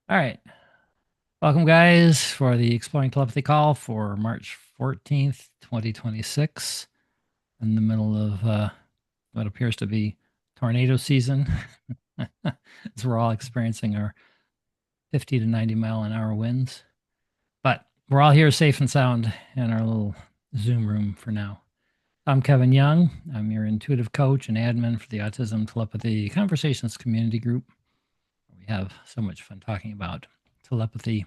All right. Welcome, guys, for the Exploring Telepathy call for March 14th, 2026, in the middle of what appears to be tornado season. As we're all experiencing our 50 to 90-mile-an-hour winds. But we're all here safe and sound in our little Zoom room for now. I'm Kevin Young. I'm your intuitive coach and admin for the Autism Telepathy Conversations community group. We have so much fun talking about telepathy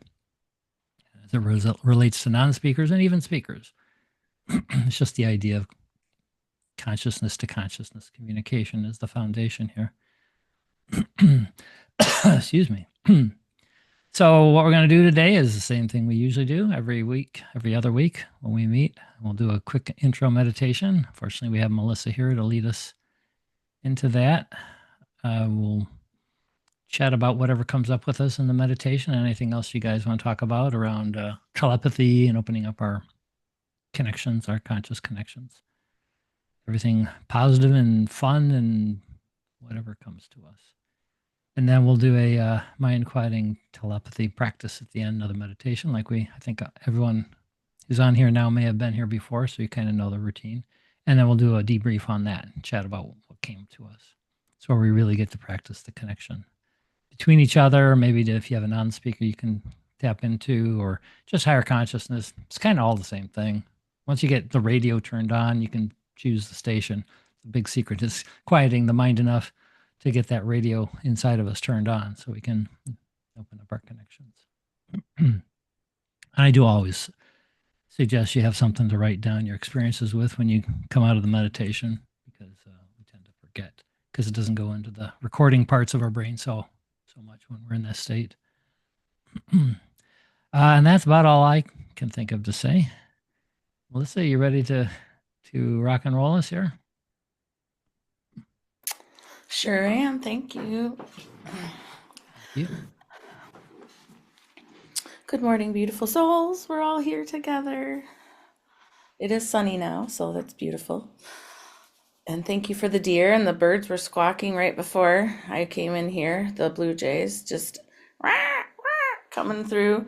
as it relates to non-speakers and even speakers. It's just the idea of consciousness to consciousness communication is the foundation here. Excuse me. So what we're going to do today is the same thing we usually do every week, every other week when we meet. We'll do a quick intro meditation. Fortunately, we have Melissa here to lead us into that. We'll chat about whatever comes up with us in the meditation and anything else you guys want to talk about around telepathy and opening up our connections, our conscious connections. Everything positive and fun and whatever comes to us. And then we'll do a mind quieting telepathy practice at the end of the meditation. I think everyone who's on here now may have been here before, so you kind of know the routine. And then we'll do a debrief on that and chat about what came to us. It's where we really get to practice the connection between each other. Maybe if you have a non speaker, you can tap into, or just higher consciousness. It's kind of all the same thing. Once you get the radio turned on, you can choose the station. The big secret is quieting the mind enough to get that radio inside of us turned on so we can open up our connections. I do always suggest you have something to write down your experiences with when you come out of the meditation, because we tend to forget because it doesn't go into the recording parts of our brain so much when we're in this state. And that's about all I can think of to say. Melissa, you ready to rock and roll us here? Sure am. Thank you. Thank you. Good morning, beautiful souls. We're all here together. It is sunny now, so that's beautiful. And thank you for the deer, and the birds were squawking right before I came in here. The blue jays just rah, rah, coming through,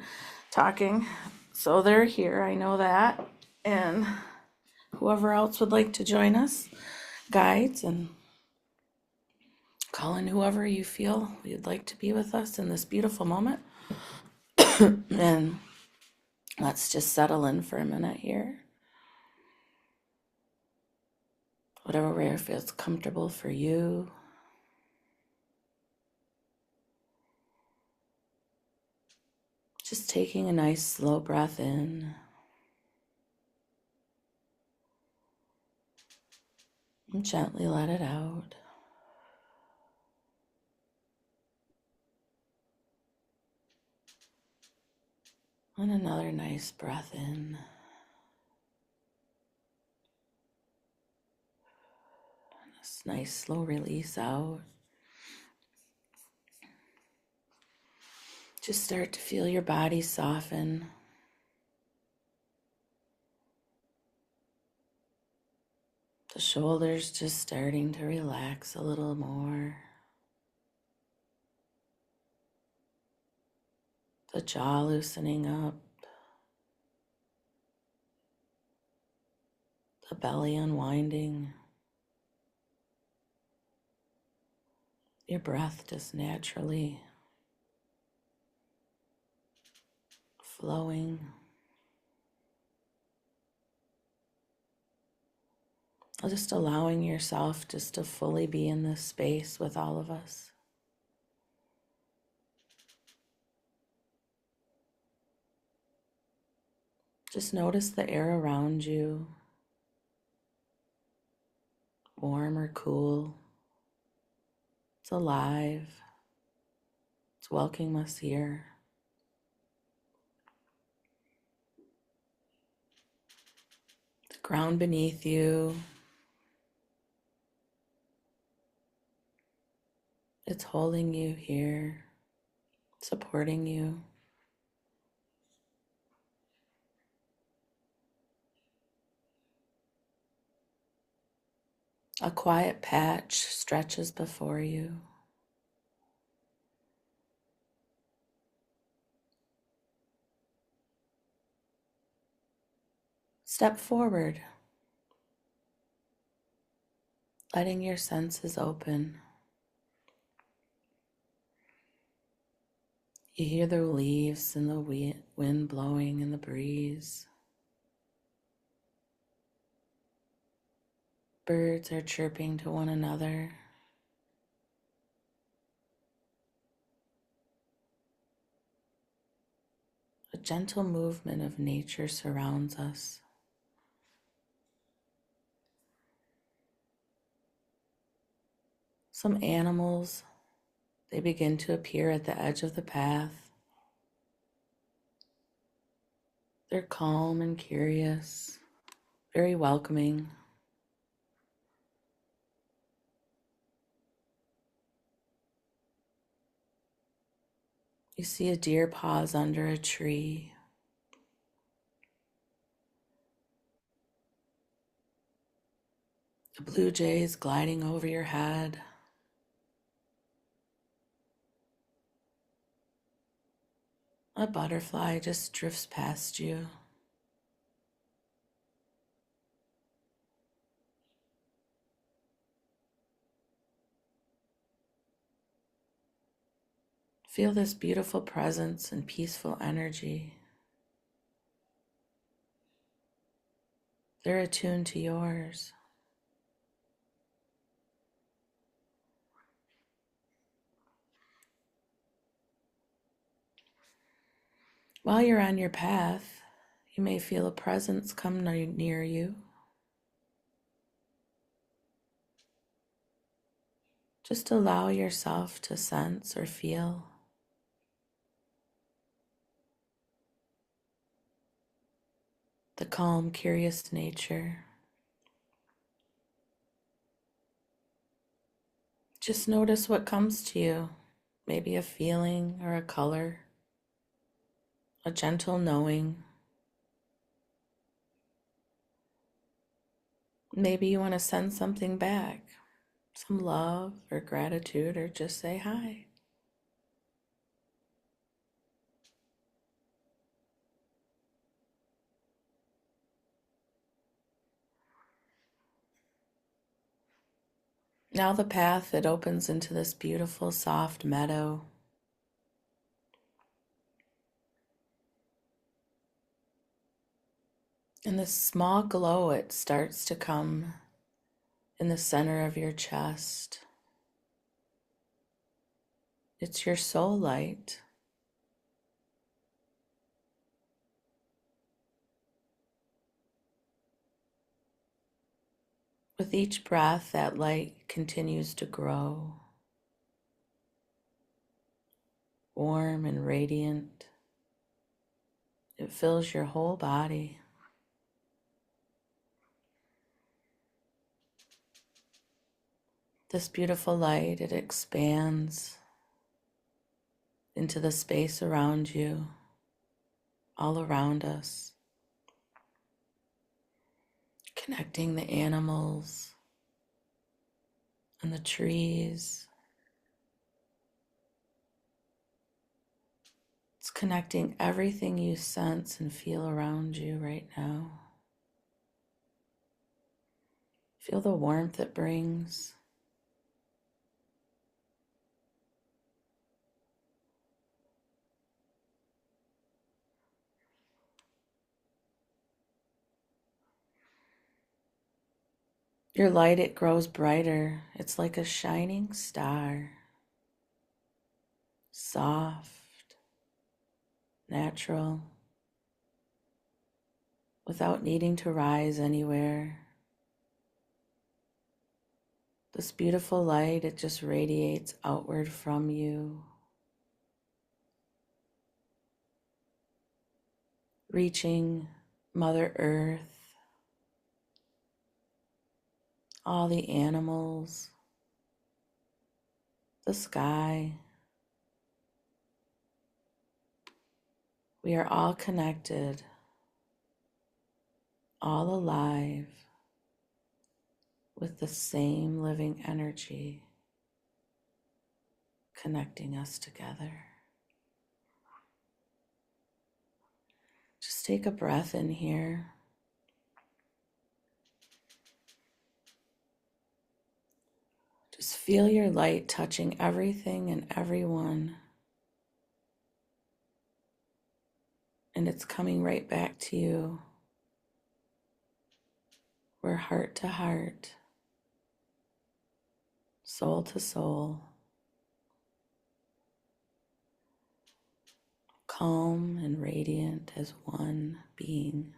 talking. So they're here, I know that. And whoever else would like to join us, guides, and call in whoever you feel you'd like to be with us in this beautiful moment. And let's just settle in for a minute here. Whatever way feels comfortable for you. Just taking a nice slow breath in. And gently let it out. And another nice breath in. And a nice slow release out. Just start to feel your body soften. The shoulders just starting to relax a little more. The jaw loosening up. The belly unwinding. Your breath just naturally flowing. Just allowing yourself just to fully be in this space with all of us. Just notice the air around you, warm or cool. It's alive. It's welcoming us here. The ground beneath you. It's holding you here, supporting you. A quiet patch stretches before you. Step forward, letting your senses open. You hear the leaves and the wind blowing in the breeze. Birds are chirping to one another. A gentle movement of nature surrounds us. Some animals, they begin to appear at the edge of the path. They're calm and curious, very welcoming. You see a deer pause under a tree. A blue jay is gliding over your head. A butterfly just drifts past you. Feel this beautiful presence and peaceful energy. They're attuned to yours. While you're on your path, you may feel a presence come near you. Just allow yourself to sense or feel. The calm, curious nature. Just notice what comes to you. Maybe a feeling or a color, a gentle knowing. Maybe you want to send something back, some love or gratitude, or just say hi. Now the path, it opens into this beautiful, soft meadow. And this small glow, it starts to come in the center of your chest. It's your soul light. With each breath, that light continues to grow, warm and radiant. It fills your whole body. This beautiful light, it expands into the space around you, all around us, connecting the animals and the trees. It's connecting everything you sense and feel around you right now. Feel the warmth it brings. Your light, it grows brighter. It's like a shining star. Soft, natural, without needing to rise anywhere. This beautiful light, it just radiates outward from you, reaching Mother Earth, all the animals, the sky. We are all connected, all alive, with the same living energy connecting us together. Just take a breath in here. Just feel your light touching everything and everyone, and it's coming right back to you. We're heart to heart, soul to soul, calm and radiant as one being.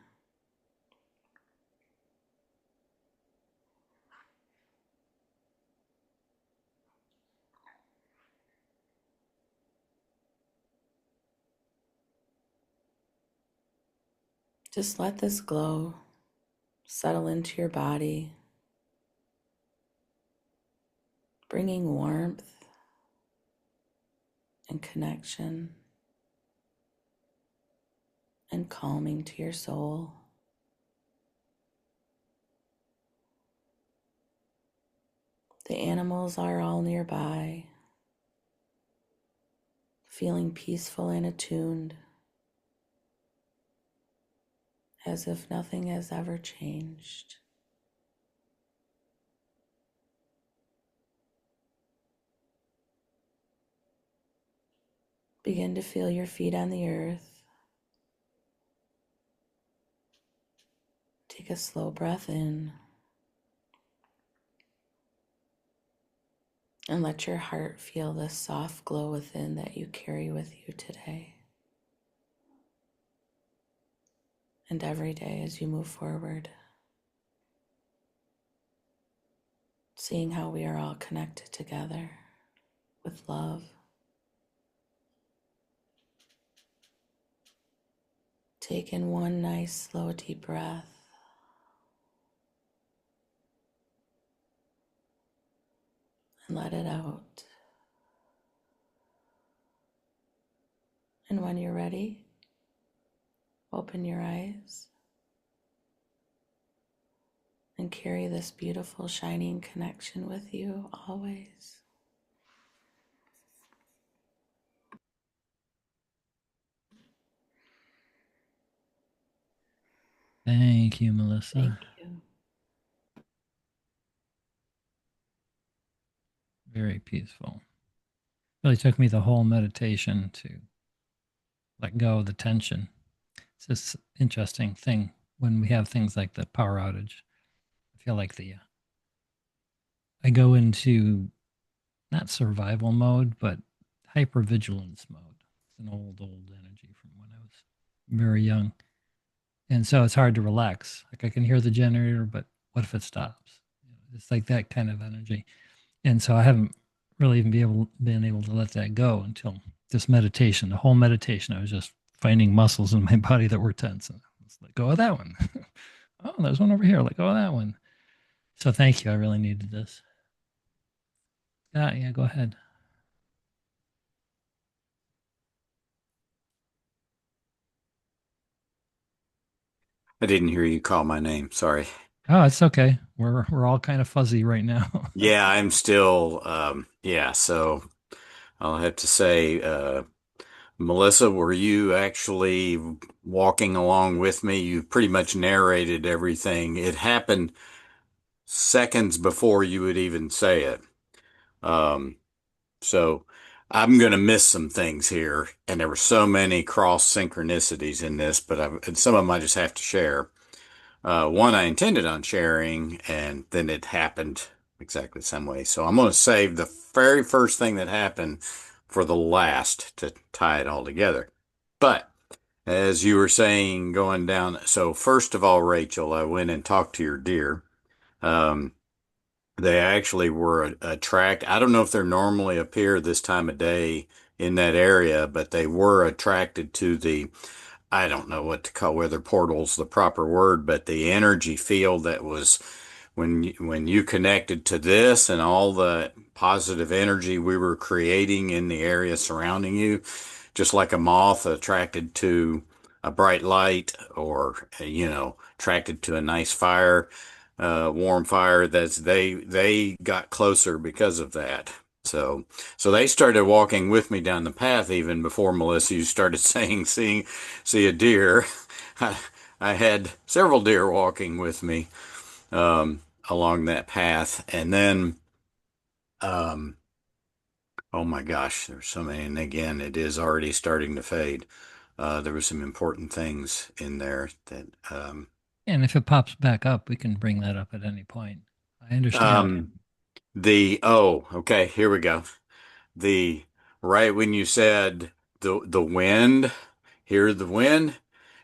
Just let this glow settle into your body, bringing warmth and connection and calming to your soul. The animals are all nearby, feeling peaceful and attuned, as if nothing has ever changed. Begin to feel your feet on the earth. Take a slow breath in and let your heart feel this soft glow within that you carry with you today and every day as you move forward. Seeing how we are all connected together with love. Take in one nice, slow, deep breath. And let it out. And when you're ready, open your eyes and carry this beautiful, shining connection with you always. Thank you, Thank Melissa. you. Very peaceful. Really took me the whole meditation to let go of the tension. It's this interesting thing when we have things like the power outage. I feel like I go into not survival mode, but hypervigilance mode. It's an old energy from when I was very young. And so it's hard to relax. Like I can hear the generator, but what if it stops? It's like that kind of energy. And so I haven't really even been able to let that go until this meditation. The whole meditation, I was just finding muscles in my body that were tense. And let's let go of that one. Oh, there's one over here. Let go of that one. So thank you. I really needed this. Yeah, go ahead. I didn't hear you call my name. Sorry. Oh, it's okay. We're all kind of fuzzy right now. Yeah, I'm still, yeah, so I'll have to say, Melissa, were you actually walking along with me? You pretty much narrated everything. It happened seconds before you would even say it. Um, so I'm going to miss some things here. And there were so many cross synchronicities in this, but and some of them I just have to share. One I intended on sharing, and then it happened exactly the same way. So I'm going to save the very first thing that happened for the last to tie it all together. But as you were saying, going down, so first of all, Rachel, I went and talked to your deer. Um, they actually were attract. I don't know if they're normally appear this time of day in that area, but they were attracted to the I don't know what to call whether portal's the proper word, but the energy field that was when you connected to this and all the positive energy we were creating in the area surrounding you, just like a moth attracted to a bright light or attracted to a nice fire, warm fire. They got closer because of that. So, so they started walking with me down the path even before Melissa, you started saying, see a deer. I, I had several deer walking with me, along that path. And then, Um, oh my gosh, there's so many. And again, it is already starting to fade. There were some important things in there that, And if it pops back up, we can bring that up at any point. I understand. um, okay, here we go. The right when you said the wind, hear the wind,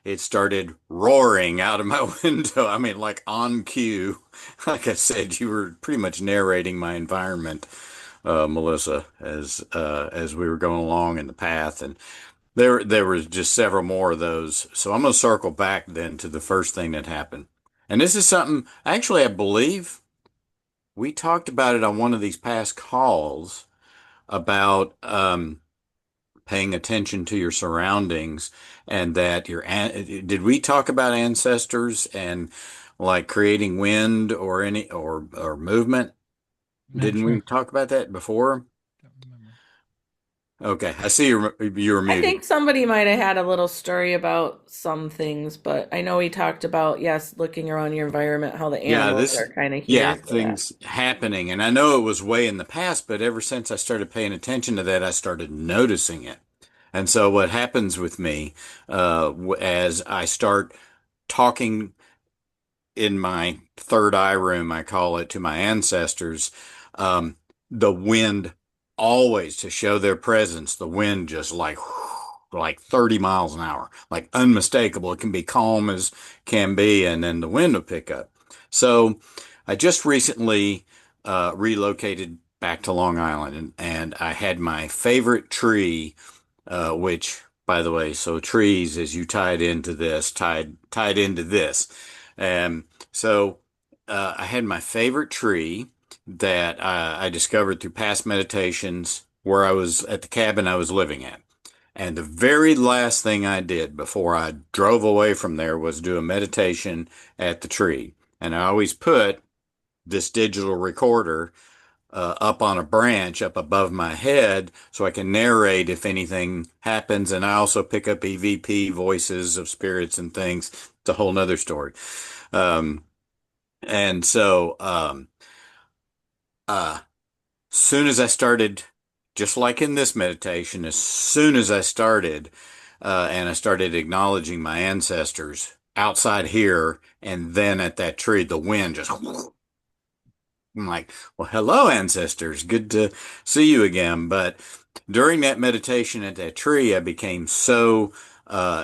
it started roaring out of my window. I mean, like on cue. Like I said, you were pretty much narrating my environment, Melissa, as we were going along in the path, and there was just several more of those. So I'm going to circle back then to the first thing that happened, and this is something actually I believe we talked about it on one of these past calls about paying attention to your surroundings and that did we talk about ancestors and like creating wind or any or movement? I'm not Didn't sure. we talk about that before? Don't remember. Okay, I see you're I muted. think somebody might have had a little story about some things, but I know we talked about, yes, looking around your environment, how the Yeah, animals are kind of yeah, here for that. things happening. And I know it was way in the past, but ever since I started paying attention to that, I started noticing it. And so what happens with me, as I start talking in my third eye room, I call it, to my ancestors, um, the wind always to show their presence, the wind just like 30 miles an hour, like unmistakable. It can be calm as can be, and then the wind will pick up. So I just recently relocated back to Long Island, and I had my favorite tree, which, by the way, so trees, as you tied into this. And so I had my favorite tree that I discovered through past meditations where I was at the cabin I was living at. And the very last thing I did before I drove away from there was do a meditation at the tree. And I always put this digital recorder up on a branch up above my head so I can narrate if anything happens. And I also pick up EVP voices of spirits and things. It's a whole nother story. Um, and so, uh, soon as I started, just like in this meditation, as soon as I started, and I started acknowledging my ancestors outside here, and then at that tree, the wind just I'm like, well, hello, ancestors. Good to see you again. But during that meditation at that tree, I became so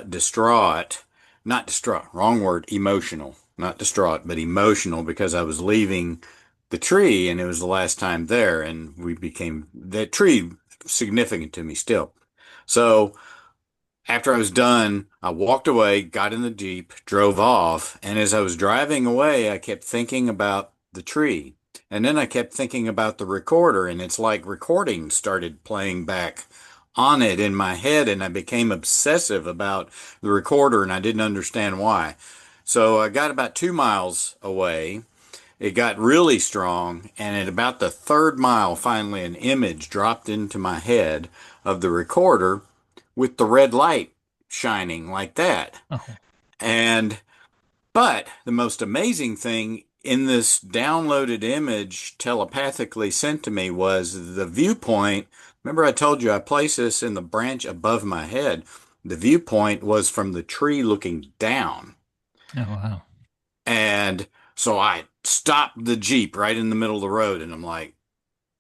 distraught, not distraught, wrong word, emotional, not distraught, but emotional because I was leaving the tree and it was the last time there. And we became that tree significant to me still. So after I was done, I walked away, got in the Jeep, drove off, and as I was driving away, I kept thinking about the tree. And then I kept thinking about the recorder, and it's like recording started playing back on it in my head, and I became obsessive about the recorder, and I didn't understand why. So I got about 2 miles away. It got really strong, and at about the third mile, finally, an image dropped into my head of the recorder with the red light shining like that. Oh, And, but the most amazing thing in this downloaded image telepathically sent to me was the viewpoint. Remember, I told you I placed this in the branch above my head. The viewpoint was from the tree looking down. oh wow. And so I stopped the Jeep right in the middle of the road and I'm like,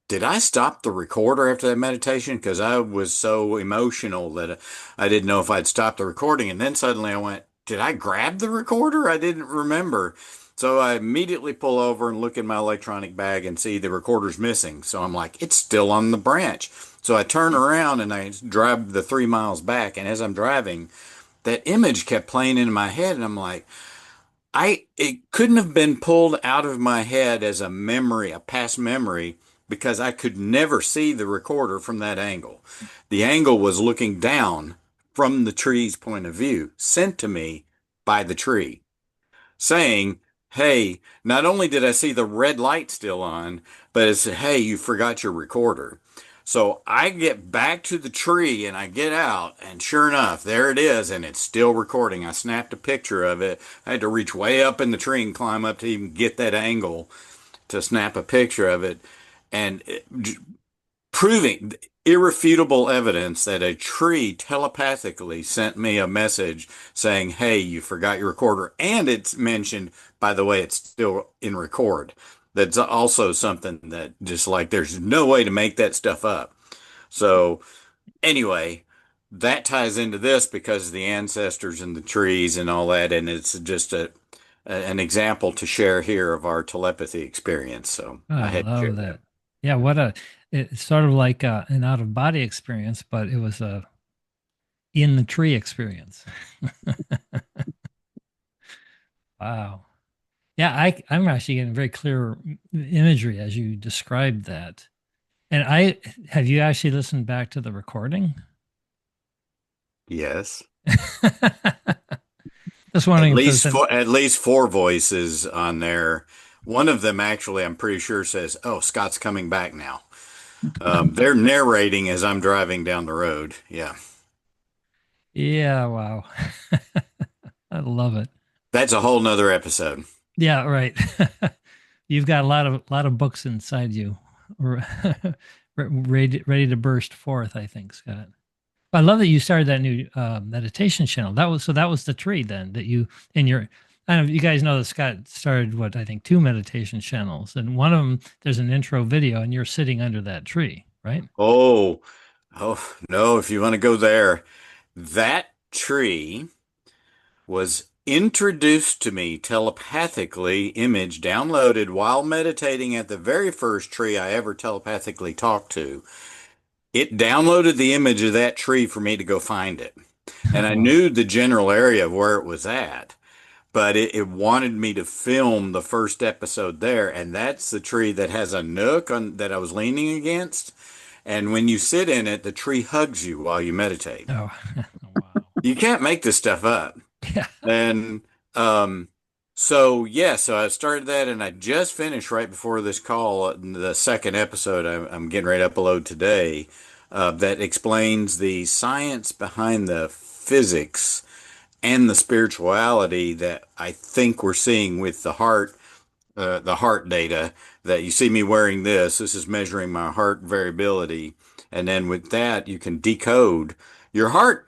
did I stop the recorder after that meditation? Because I was so emotional that I didn't know if I'd stopped the recording. And then suddenly I went, did I grab the recorder? I didn't remember. So I immediately pull over and look in my electronic bag and see the recorder's missing. So I'm like, it's still on the branch. So I turn around and I drive the 3 miles back. And as I'm driving, that image kept playing in my head. And I'm like, it couldn't have been pulled out of my head as a memory, a past memory, because I could never see the recorder from that angle. The angle was looking down from the tree's point of view, sent to me by the tree, saying, hey, not only did I see the red light still on, but it said, hey, you forgot your recorder. So I get back to the tree and I get out, and sure enough, there it is, and it's still recording. I snapped a picture of it. I had to reach way up in the tree and climb up to even get that angle to snap a picture of it. and proving irrefutable evidence that a tree telepathically sent me a message saying, "Hey, you forgot your recorder." And it's mentioned, by the way, it's still in record. That's also something that just like there's no way to make that stuff up. So, anyway, that ties into this because of the ancestors and the trees and all that. And it's just an example to share here of our telepathy experience. So Oh, I I had to share love that. that. Yeah, it's sort of like an out of body experience, but it was a in the tree experience. Wow. Yeah, I'm actually getting very clear imagery as you described that. And I have you actually listened back to the recording? Yes. Just wondering if there's an At least four voices on there. One of them actually, I'm pretty sure says, "Oh, Scott's coming back now." They're narrating as I'm driving down the road. Yeah, yeah, wow. I love it. that's a whole nother episode. Yeah, right. You've got a lot of books inside you, ready to burst forth. I think, Scott. I love that you started that new meditation channel. That was the tree then that you in your. I don't know if you guys know that Scott started what I think two meditation channels, and one of them there's an intro video, and you're sitting under that tree, right? Oh, oh no! If you want to go there, that tree was introduced to me telepathically, image downloaded while meditating at the very first tree I ever telepathically talked to. It downloaded the image of that tree for me to go find it. And I Wow. knew the general area of where it was at, but it wanted me to film the first episode there. And that's the tree that has a nook that I was leaning against. And when you sit in it, the tree hugs you while you meditate. Oh, wow. You can't make this stuff up. Yeah. And um, so yeah, so I started that, and I just finished right before this call the second episode I'm getting ready to upload today that explains the science behind the physics and the spirituality that I think we're seeing with the heart data. That you see me wearing this. This is measuring my heart variability, and then with that you can decode your heart.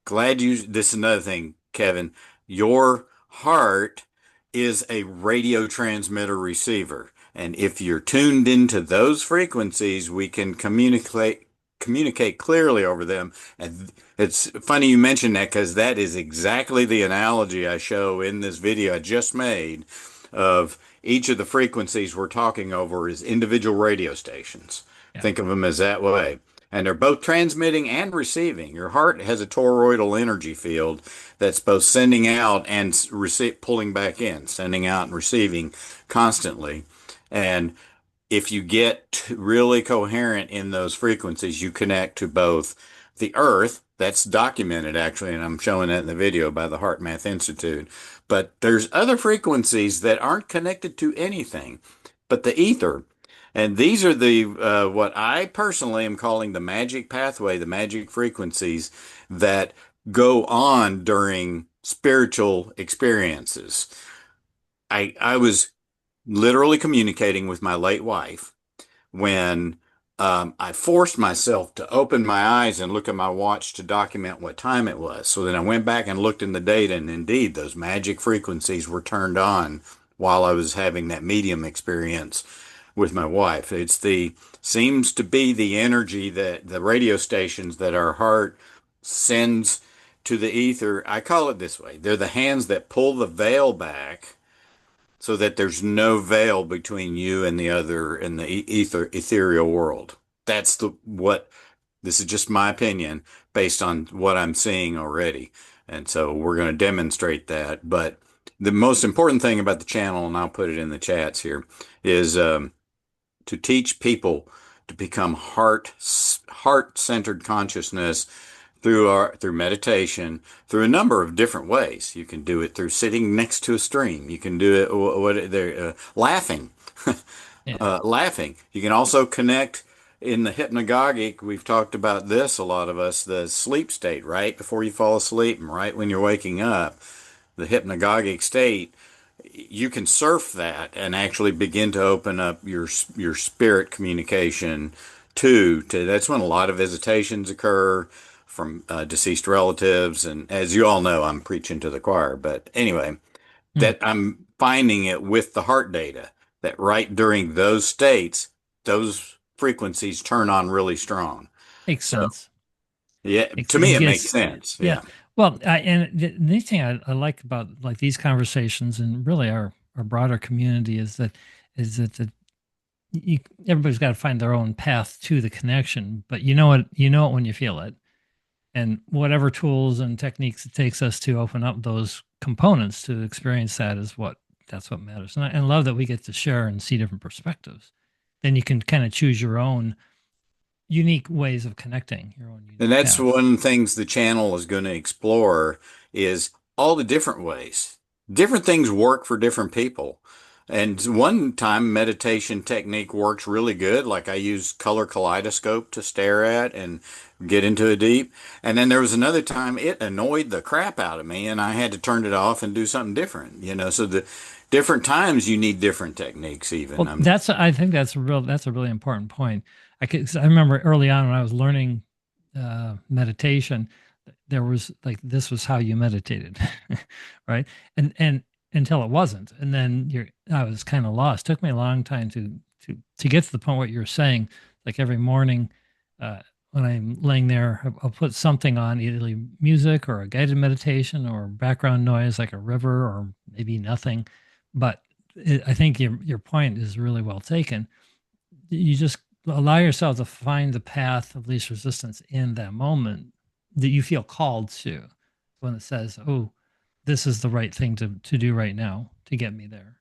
Glad you, this is another thing, Kevin. Your heart is a radio transmitter receiver. And if you're tuned into those frequencies, we can communicate clearly over them. And it's funny you mention that because that is exactly the analogy I show in this video I just made of each of the frequencies we're talking over is individual radio stations. Yeah. Think of them as that way. And they're both transmitting and receiving. Your heart has a toroidal energy field that's both sending out and pulling back in, sending out and receiving constantly. And if you get really coherent in those frequencies, you connect to both the earth, that's documented actually, and I'm showing that in the video by the Heart Math Institute. But there's other frequencies that aren't connected to anything but the ether. And these are the what I personally am calling the magic pathway, the magic frequencies that go on during spiritual experiences. I was literally communicating with my late wife when I forced myself to open my eyes and look at my watch to document what time it was. So then I went back and looked in the data, and indeed, those magic frequencies were turned on while I was having that medium experience with my wife. Seems to be the energy that the radio stations that our heart sends to the ether. I call it this way. They're the hands that pull the veil back so that there's no veil between you and the other in the ethereal world. That's the what this is just my opinion based on what I'm seeing already. And so we're going to demonstrate that. But the most important thing about the channel, and I'll put it in the chats here, is to teach people to become heart-centered consciousness through meditation through a number of different ways. You can do it through sitting next to a stream. You can do it what they're laughing, Yeah. laughing. You can also connect in the hypnagogic. We've talked about this a lot of us, the sleep state right before you fall asleep and right when you're waking up. The hypnagogic state you can surf that and actually begin to open up your spirit communication to that's when a lot of visitations occur from deceased relatives. And as you all know, I'm preaching to the choir, but anyway, Hmm. that I'm finding it with the heart data that right during those states, those frequencies turn on really strong. Makes So sense. yeah, Makes to me, it it makes gets sense. yeah. Yeah. Well, and the neat thing I like about like these conversations and really our broader community is that you, everybody's got to find their own path to the connection, but you know it when you feel it, and whatever tools and techniques it takes us to open up those components to experience that is what that's what matters. And I love that we get to share and see different perspectives. Then you can kind of choose your own unique ways of connecting, your own And unique that's paths. one of the things the channel is going to explore is all the different ways. Different things work for different people. And one time meditation technique works really good. Like I use color kaleidoscope to stare at and get into a deep. And then there was another time it annoyed the crap out of me and I had to turn it off and do something different, so the different times you need different techniques even. Well, I think that's a really important point. 'Cause I remember early on when I was learning meditation, there was like this was how you meditated, right? And until it wasn't, and then I was kind of lost. Took me a long time to get to the point what you're saying. Like every morning, uh, when I'm laying there, I'll put something on, either music or a guided meditation or background noise like a river or maybe nothing, but I think your point is really well taken. You just allow yourself to find the path of least resistance in that moment that you feel called to. When it says, "Oh, this is the right thing to do right now to get me there,"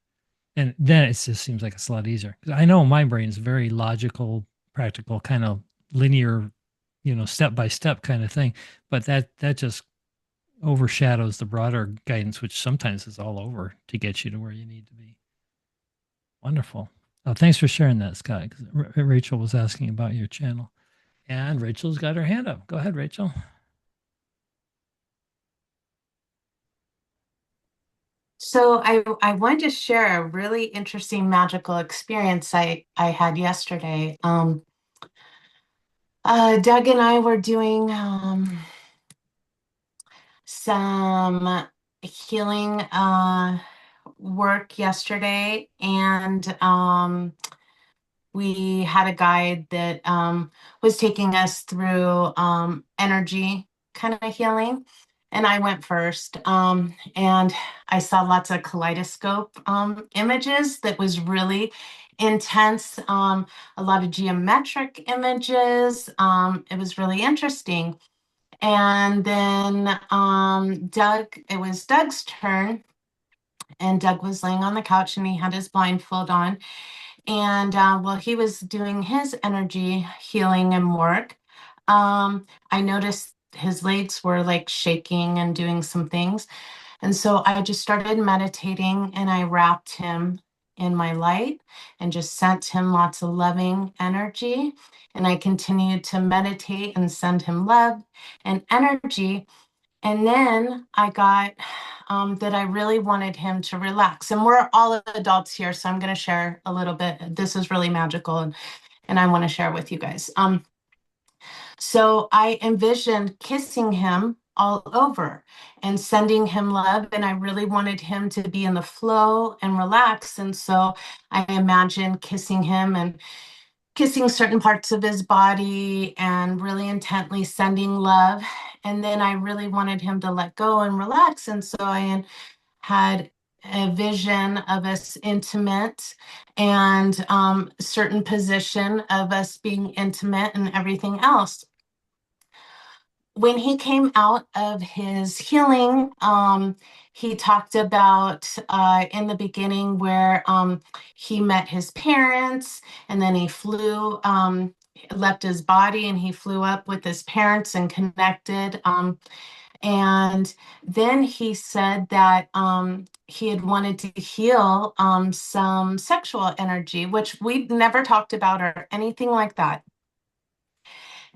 and then it just seems like it's a lot easier. 'Cause I know my brain is very logical, practical, kind of linear, step by step kind of thing, but that just overshadows the broader guidance, which sometimes is all over to get you to where you need to be. Wonderful. Oh, thanks for sharing that, Scott. 'Cause Rachel was asking about your channel, and Rachel's got her hand up. Go ahead, Rachel. So I wanted to share a really interesting magical experience I had yesterday. Doug and I were doing some healing work yesterday, and we had a guide that was taking us through energy kind of healing. And I went first. And I saw lots of kaleidoscope images that was really intense, a lot of geometric images. It was really interesting. And then it was Doug's turn, and Doug was laying on the couch and he had his blindfold on. And while he was doing his energy healing and work, I noticed his legs were like shaking and doing some things. And so I just started meditating and I wrapped him in my light and just sent him lots of loving energy. And I continued to meditate and send him love and energy. And then I got that I really wanted him to relax. And we're all adults here, so I'm going to share a little bit. This is really magical, and I want to share with you guys. So I envisioned kissing him all over and sending him love. And I really wanted him to be in the flow and relax. And so I imagined kissing him and kissing certain parts of his body and really intently sending love. And then I really wanted him to let go and relax. And so I had a vision of us intimate and certain position of us being intimate and everything else. When he came out of his healing, he talked about in the beginning where he met his parents and then he flew, left his body and he flew up with his parents and connected. And then he said that he had wanted to heal some sexual energy, which we never talked about or anything like that.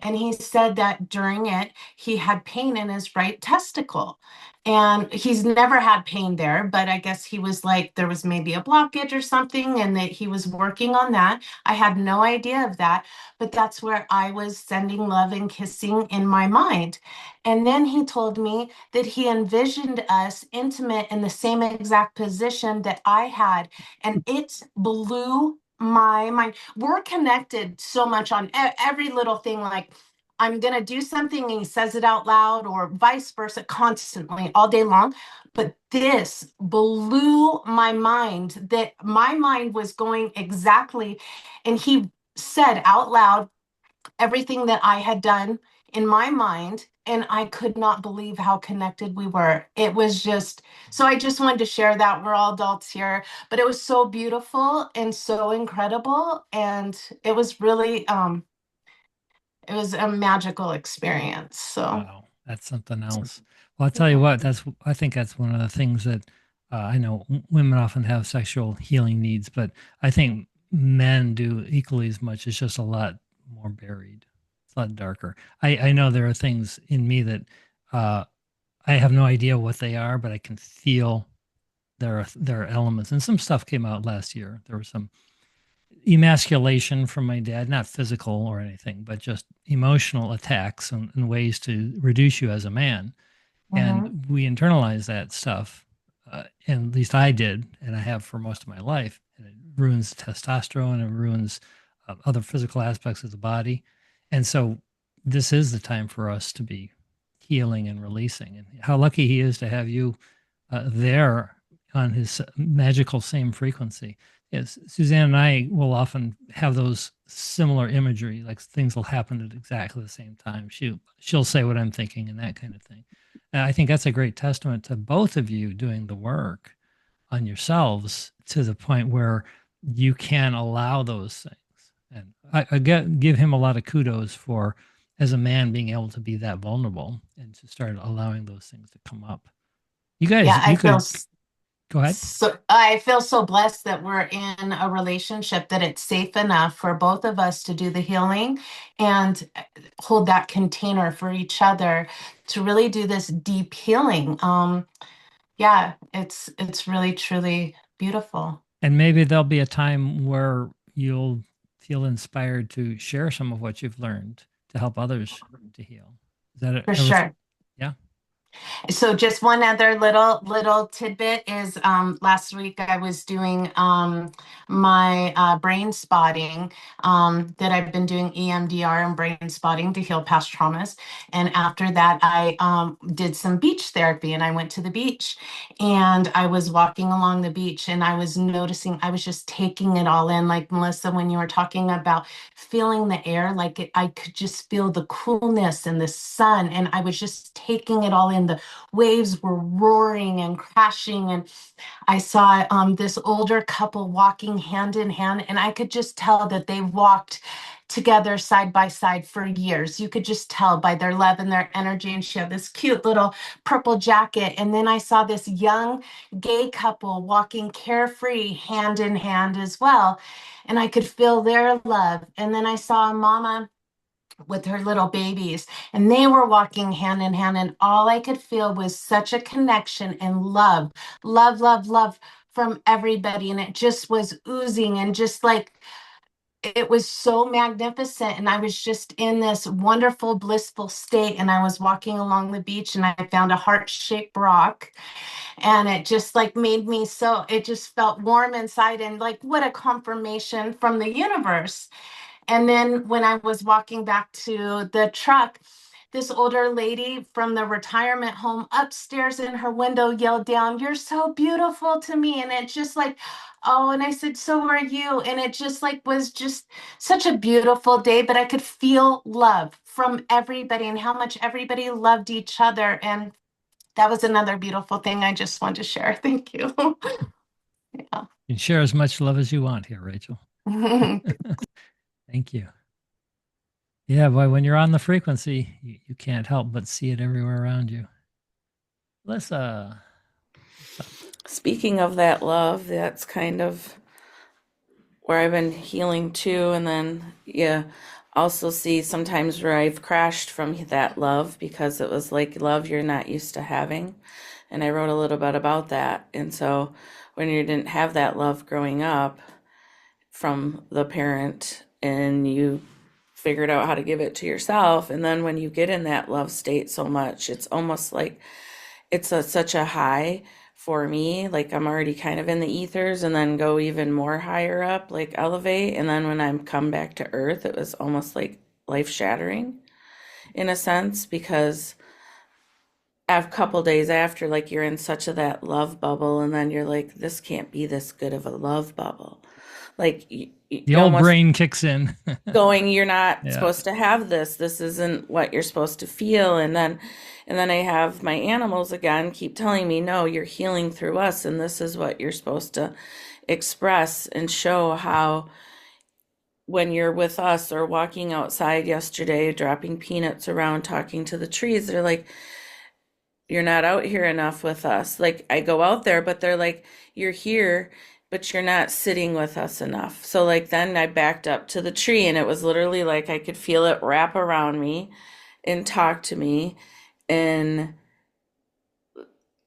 And he said that during it, he had pain in his right testicle. And he's never had pain there, but I guess he was like, there was maybe a blockage or something, and that he was working on that. I had no idea of that, but that's where I was sending love and kissing in my mind. And then he told me that he envisioned us intimate in the same exact position that I had. And it blew my mind. We're connected so much on every little thing. Like, I'm going to do something and he says it out loud, or vice versa, constantly all day long. But this blew my mind, that my mind was going exactly. And he said out loud everything that I had done in my mind. And I could not believe how connected we were. It was just, so I just wanted to share that. We're all adults here, but it was so beautiful and so incredible. And it was really, it was a magical experience. So, Wow, that's something else. Well, I'll tell you what, I think that's one of the things that I know women often have sexual healing needs, but I think men do equally as much. It's just a lot more buried. It's a lot darker. I know there are things in me that uh, I have no idea what they are, but I can feel there are elements. And some stuff came out last year. There was some emasculation from my dad, not physical or anything, but just emotional attacks and ways to reduce you as a man. mhm. And we internalize that stuff. And at least I did, and I have for most of my life. And it ruins testosterone, it ruins other physical aspects of the body. And so this is the time for us to be healing and releasing. And how lucky he is to have you there on his magical same frequency. Yes, Suzanne and I will often have those similar imagery, like things will happen at exactly the same time. She'll say what I'm thinking and that kind of thing. And I think that's a great testament to both of you doing the work on yourselves to the point where you can allow those things. And give him a lot of kudos for, as a man, being able to be that vulnerable and to start allowing those things to come up. You Yeah, guys, I you feel could go ahead. so I feel so blessed that we're in a relationship that it's safe enough for both of us to do the healing and hold that container for each other to really do this deep healing. Yeah, it's really truly beautiful. And maybe there'll be a time where you'll feel inspired to share some of what you've learned to help others to heal. Is that For ever? sure. Yeah. So just one other little tidbit is last week I was doing my brain spotting that I've been doing EMDR and brain spotting to heal past traumas. And after that, I did some beach therapy and I went to the beach and I was walking along the beach and I was noticing, I was just taking it all in. Like Melissa, when you were talking about feeling the air, like I could just feel the coolness and the sun, and I was just taking it all in. The waves were roaring and crashing, and I saw this older couple walking hand in hand, and I could just tell that they walked together side by side for years. You could just tell by their love and their energy. And she had this cute little purple jacket. And then I saw this young gay couple walking carefree hand in hand as well. And I could feel their love. And then I saw a mama with her little babies, and they were walking hand in hand, and all I could feel was such a connection and love, love, love, love from everybody. And it just was oozing, and just like it was so magnificent. And I was just in this wonderful blissful state, and I was walking along the beach and I found a heart-shaped rock, and it just like made me so, it just felt warm inside, and like what a confirmation from the universe. And then when I was walking back to the truck, this older lady from the retirement home upstairs in her window yelled down, "You're so beautiful to me." And it just like, oh, and I said, "So are you." And it just like was just such a beautiful day, but I could feel love from everybody and how much everybody loved each other. And that was another beautiful thing I just wanted to share. Thank you. Yeah. You can share as much love as you want here, Rachel. Thank you. Yeah, boy, when you're on the frequency, you can't help but see it everywhere around you. Alyssa, what's up? Speaking of that love, that's kind of where I've been healing too. And then, yeah, also see sometimes where I've crashed from that love because it was like love you're not used to having. And I wrote a little bit about that. And so when you didn't have that love growing up from the parent and you figured out how to give it to yourself, and then when you get in that love state so much, it's almost like such a high for me. Like I'm already kind of in the ethers and then go even more higher up, like elevate. And then when I'm come back to earth, it was almost like life shattering in a sense because a couple days after, like you're in such a that love bubble, and then you're like, this can't be this good of a love bubble. Like The you old almost brain kicks in. going, you're not Yeah. supposed to have this. This isn't what you're supposed to feel. And then I have my animals again keep telling me, no, you're healing through us, and this is what you're supposed to express and show how when you're with us or walking outside yesterday, dropping peanuts around, talking to the trees, they're like, you're not out here enough with us. Like I go out there, but they're like, you're here, but you're not sitting with us enough. So like then I backed up to the tree and it was literally like I could feel it wrap around me and talk to me and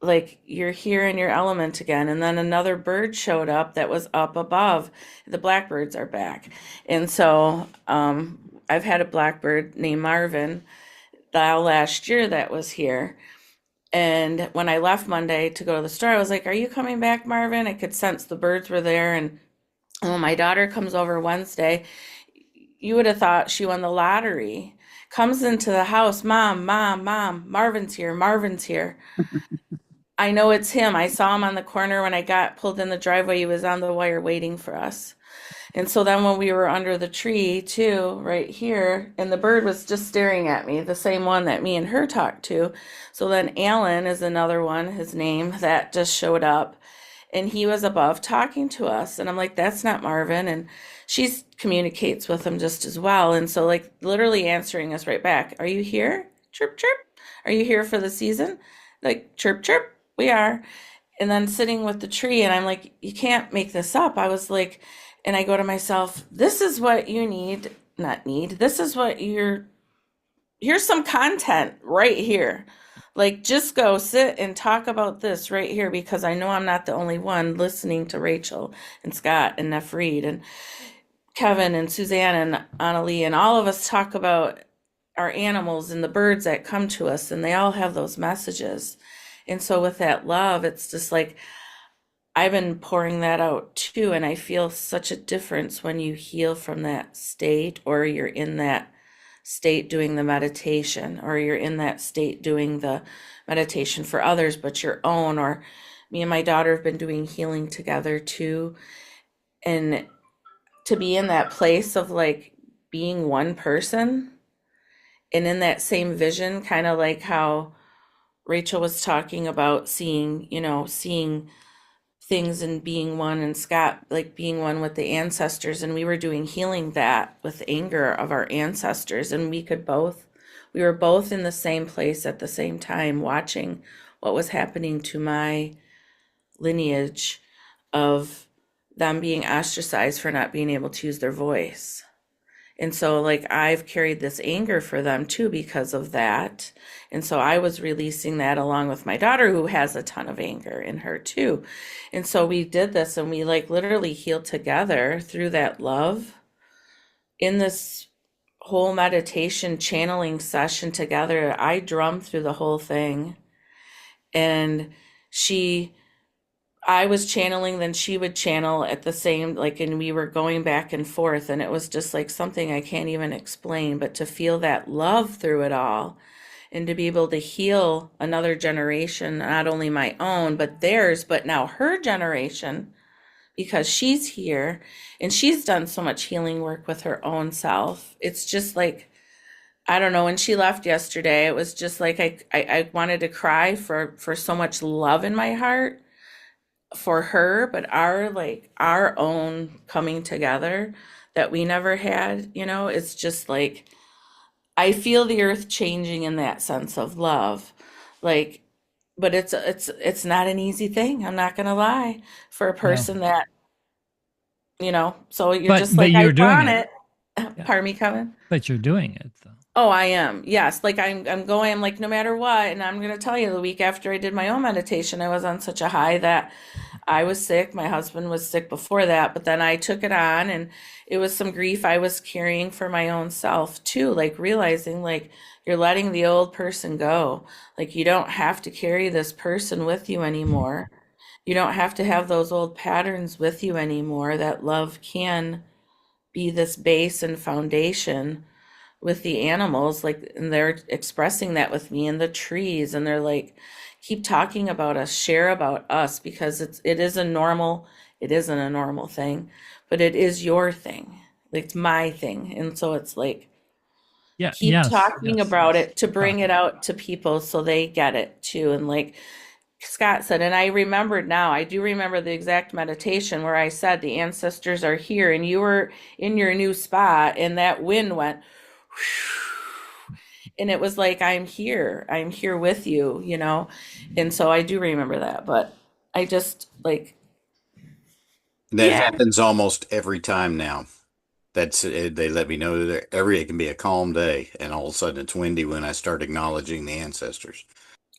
like you're here in your element again. And then another bird showed up that was up above. The blackbirds are back. And so I've had a blackbird named Marvin last year that was here. And when I left Monday to go to the store, I was like, are you coming back, Marvin? I could sense the birds were there. And when my daughter comes over Wednesday, you would have thought she won the lottery. Comes into the house, Mom, Mom, Mom, Marvin's here, Marvin's here. I know it's him. I saw him on the corner when I got pulled in the driveway. He was on the wire waiting for us. And so then when we were under the tree too, right here, and the bird was just staring at me, the same one that me and her talked to. So then Alan is another one, his name, that just showed up. And he was above talking to us. And I'm like, that's not Marvin. And she communicates with him just as well. And so like literally answering us right back. Are you here? Chirp, chirp. Are you here for the season? Like chirp, chirp. We are. And then sitting with the tree, and I'm like, you can't make this up. I was like, and I go to myself, this is what you need, not need. This is what here's some content right here. Like, just go sit and talk about this right here because I know I'm not the only one listening to Rachel and Scott and Nefreed and Kevin and Suzanne and Annalie and all of us talk about our animals and the birds that come to us, and they all have those messages. And so with that love, it's just like I've been pouring that out too, and I feel such a difference when you heal from that state, or you're in that state doing the meditation, or you're in that state doing the meditation for others, but your own. Or me and my daughter have been doing healing together too. And to be in that place of like being one person and in that same vision, kind of like how Rachel was talking about seeing, seeing things and being one, and Scott like being one with the ancestors, and we were doing healing that with anger of our ancestors, and we were both in the same place at the same time watching what was happening to my lineage of them being ostracized for not being able to use their voice. And so, like, I've carried this anger for them too because of that. And so I was releasing that along with my daughter, who has a ton of anger in her too. And so we did this, and we like literally healed together through that love in this whole meditation channeling session together. I drummed through the whole thing, and she I was channeling, then she would channel at the same, like, and we were going back and forth, and it was just like something I can't even explain, but to feel that love through it all and to be able to heal another generation, not only my own, but theirs, but now her generation, because she's here and she's done so much healing work with her own self. It's just like, I don't know, when she left yesterday, it was just like I wanted to cry for so much love in my heart for her, but our own coming together that we never had, it's just like I feel the earth changing in that sense of love. Like, but it's not an easy thing, I'm not gonna lie, for a No. person that, so you're But just like, I you're doing want it. it. Yeah. Pardon me, Kevin. But you're doing it though. Oh, I am. Yes. Like I'm going, I'm like, no matter what. And I'm going to tell you, the week after I did my own meditation, I was on such a high that I was sick. My husband was sick before that, but then I took it on, and it was some grief I was carrying for my own self too. Like realizing like you're letting the old person go. Like you don't have to carry this person with you anymore. You don't have to have those old patterns with you anymore. That love can be this base and foundation with the animals, like, and they're expressing that with me, and the trees, and they're like, keep talking about us, share about us, because it isn't a normal thing, but it is your thing. Like, it's my thing. And so it's like, Yeah. keep Yes. talking Yes. about Yes. it to Keep bring it talking. out to people so they get it too. And like Scott said, and I remembered now, I do remember the exact meditation where I said the ancestors are here, and you were in your new spot, and that wind went, and it was like, I'm here with you, you know. And so I do remember that, but I just like, That yeah, happens almost every time now. That's it. They let me know that it can be a calm day, and all of a sudden it's windy when I start acknowledging the ancestors.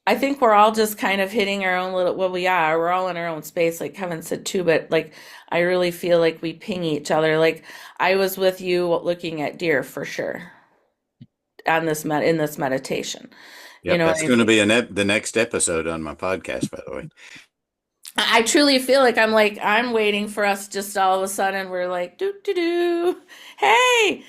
I think we're all just kind of hitting our own little, well, we are, we're all in our own space, like Kevin said too, but like, I really feel like we ping each other. Like, I was with you looking at deer for sure on in this meditation. You Yep, know what that's I going to mean? be the next episode on my podcast, by the way. I truly feel like I'm waiting for us, just all of a sudden we're like, doo doo doo, hey,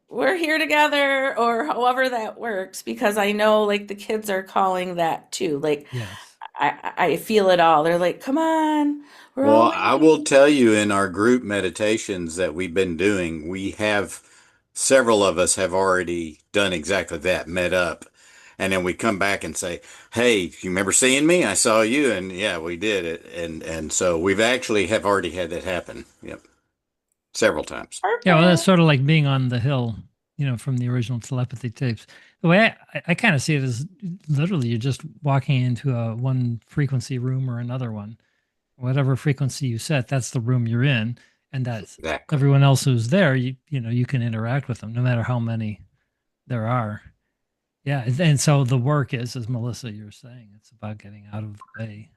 we're here together, or however that works, because I know like the kids are calling that too. Like, Yes. I feel it all. They're like, come on, we're all Well, I will waiting. tell you in our group meditations that we've been doing, we have several of us have already done exactly that, met up. And then we come back and say, "Hey, you remember seeing me? I saw you." And yeah, we did it. And so we've actually have already had that happen. Yep, several times. Yeah. Well, that's Perfect. sort of like being on the hill, from the original telepathy tapes. The way I kind of see it is literally you're just walking into a one frequency room or another one. Whatever frequency you set, that's the room you're in, and that's Exactly. everyone else who's there. You can interact with them no matter how many there are. Yeah, and so the work is, as Melissa, you're saying, it's about getting out of the way.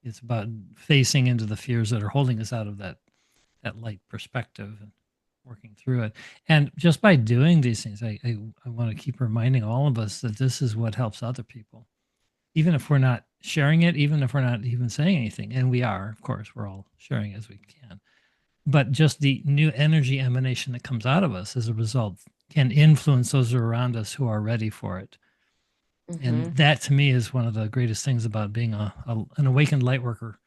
It's about facing into the fears that are holding us out of that light perspective and working through it. And just by doing these things, I want to keep reminding all of us that this is what helps other people, even if we're not sharing it, even if we're not even saying anything. And we are, of course, we're all sharing as we can. But just the new energy emanation that comes out of us as a result can influence those around us who are ready for it. And Hmm. that to me is one of the greatest things about being an awakened light worker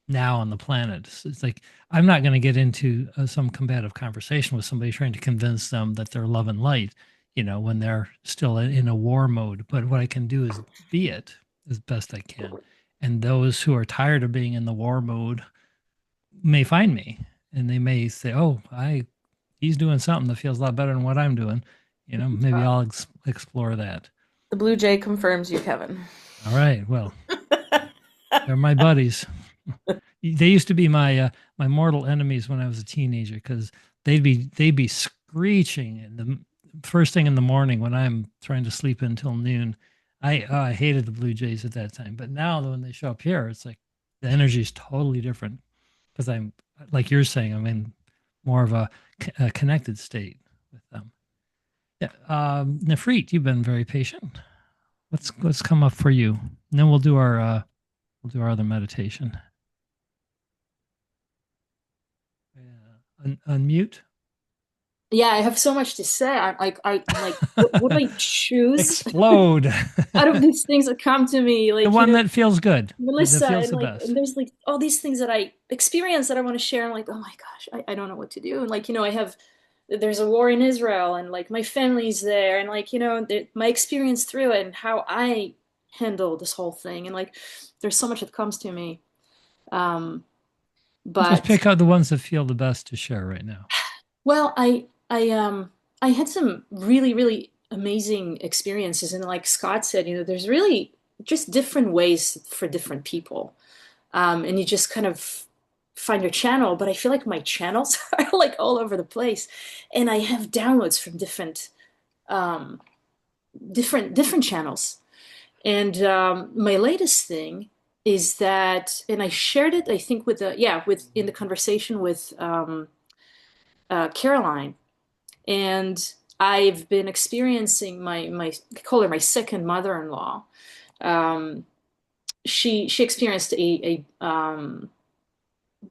now on the planet. It's like I'm not going to get into some combative conversation with somebody trying to convince them that they're love and light, when they're still in a war mode. But what I can do is be it as best I can. And those who are tired of being in the war mode may find me, and they may say, "Oh, I he's doing something that feels a lot better than what I'm doing." Maybe I'll explore that. The Blue Jay confirms you, Kevin. All right. Well, they're my buddies. They used to be my mortal enemies when I was a teenager because they'd be screeching in the first thing in the morning when I'm trying to sleep until noon. I hated the Blue Jays at that time, but now when they show up here, it's like the energy is totally different because I'm like you're saying, I'm in more of a connected state with them. Yeah, Nefrit, you've been very patient. What's come up for you? And then we'll do our other meditation. Yeah. Unmute. Yeah, I have so much to say. I'm like, what do I choose Explode. out of these things that come to me? The Like, one that feels good. That Melissa, feels and the like, best. and there's like all these things that I experience that I want to share. I'm like, oh my gosh, I don't know what to do. And like, there's a war in Israel, and like my family's there, and like, my experience through it and how I handle this whole thing. And like, there's so much that comes to me. Um, Just but pick out the ones that feel the best to share right now. Well, I had some really, really amazing experiences, and like Scott said, there's really just different ways for different people. And you just kind of find your channel, but I feel like my channels are like all over the place, and I have downloads from um, different channels. And my latest thing is that, and I shared it, I think, with the yeah, with in the conversation with Caroline, and I've been experiencing my I call her my second mother-in-law. Um, she experienced a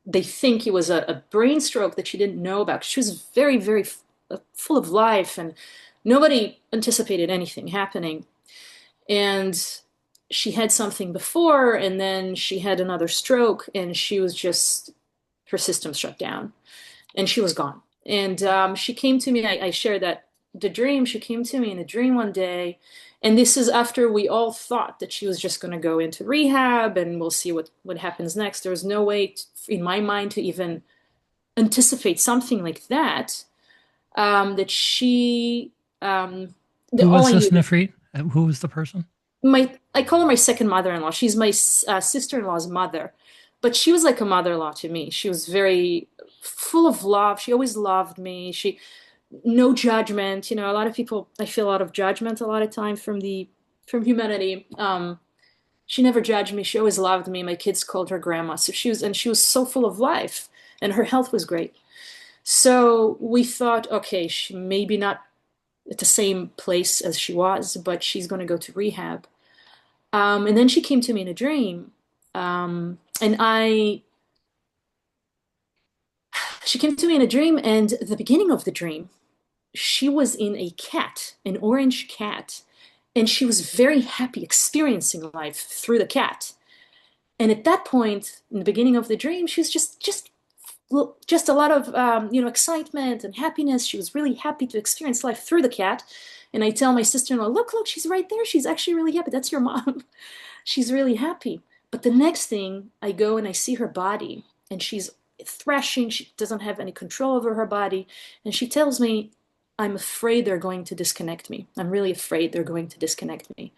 they think it was a brain stroke that she didn't know about. She was very full of life, and nobody anticipated anything happening. And she had something before, and then she had another stroke, and she was just, her system shut down, and she was gone. And she came to me. I shared that the dream. She came to me in a dream one day, and this is after we all thought that she was just going to go into rehab, and we'll see what happens next. There was no way in my mind to even anticipate something like that. That she, Who all was I this, knew, Nifrit? Who was the person? I call her my second mother-in-law. She's my sister-in-law's mother, but she was like a mother-in-law to me. She was very full of love. She always loved me. She no judgment. A lot of people, I feel a lot of judgment a lot of time from humanity. She never judged me. She always loved me. My kids called her grandma. So she was so full of life, and her health was great. So we thought, okay, she maybe not at the same place as she was, but she's going to go to rehab. And then she came to me in a dream. And she came to me in a dream, and at the beginning of the dream, she was in a cat, an orange cat, and she was very happy experiencing life through the cat. And at that point, in the beginning of the dream, she was just a lot of excitement and happiness. She was really happy to experience life through the cat. And I tell my sister-in-law, look, she's right there. She's actually really happy. That's your mom. She's really happy. But the next thing, I go and I see her body, and she's thrashing. She doesn't have any control over her body. And she tells me, I'm afraid they're going to disconnect me. I'm really afraid they're going to disconnect me.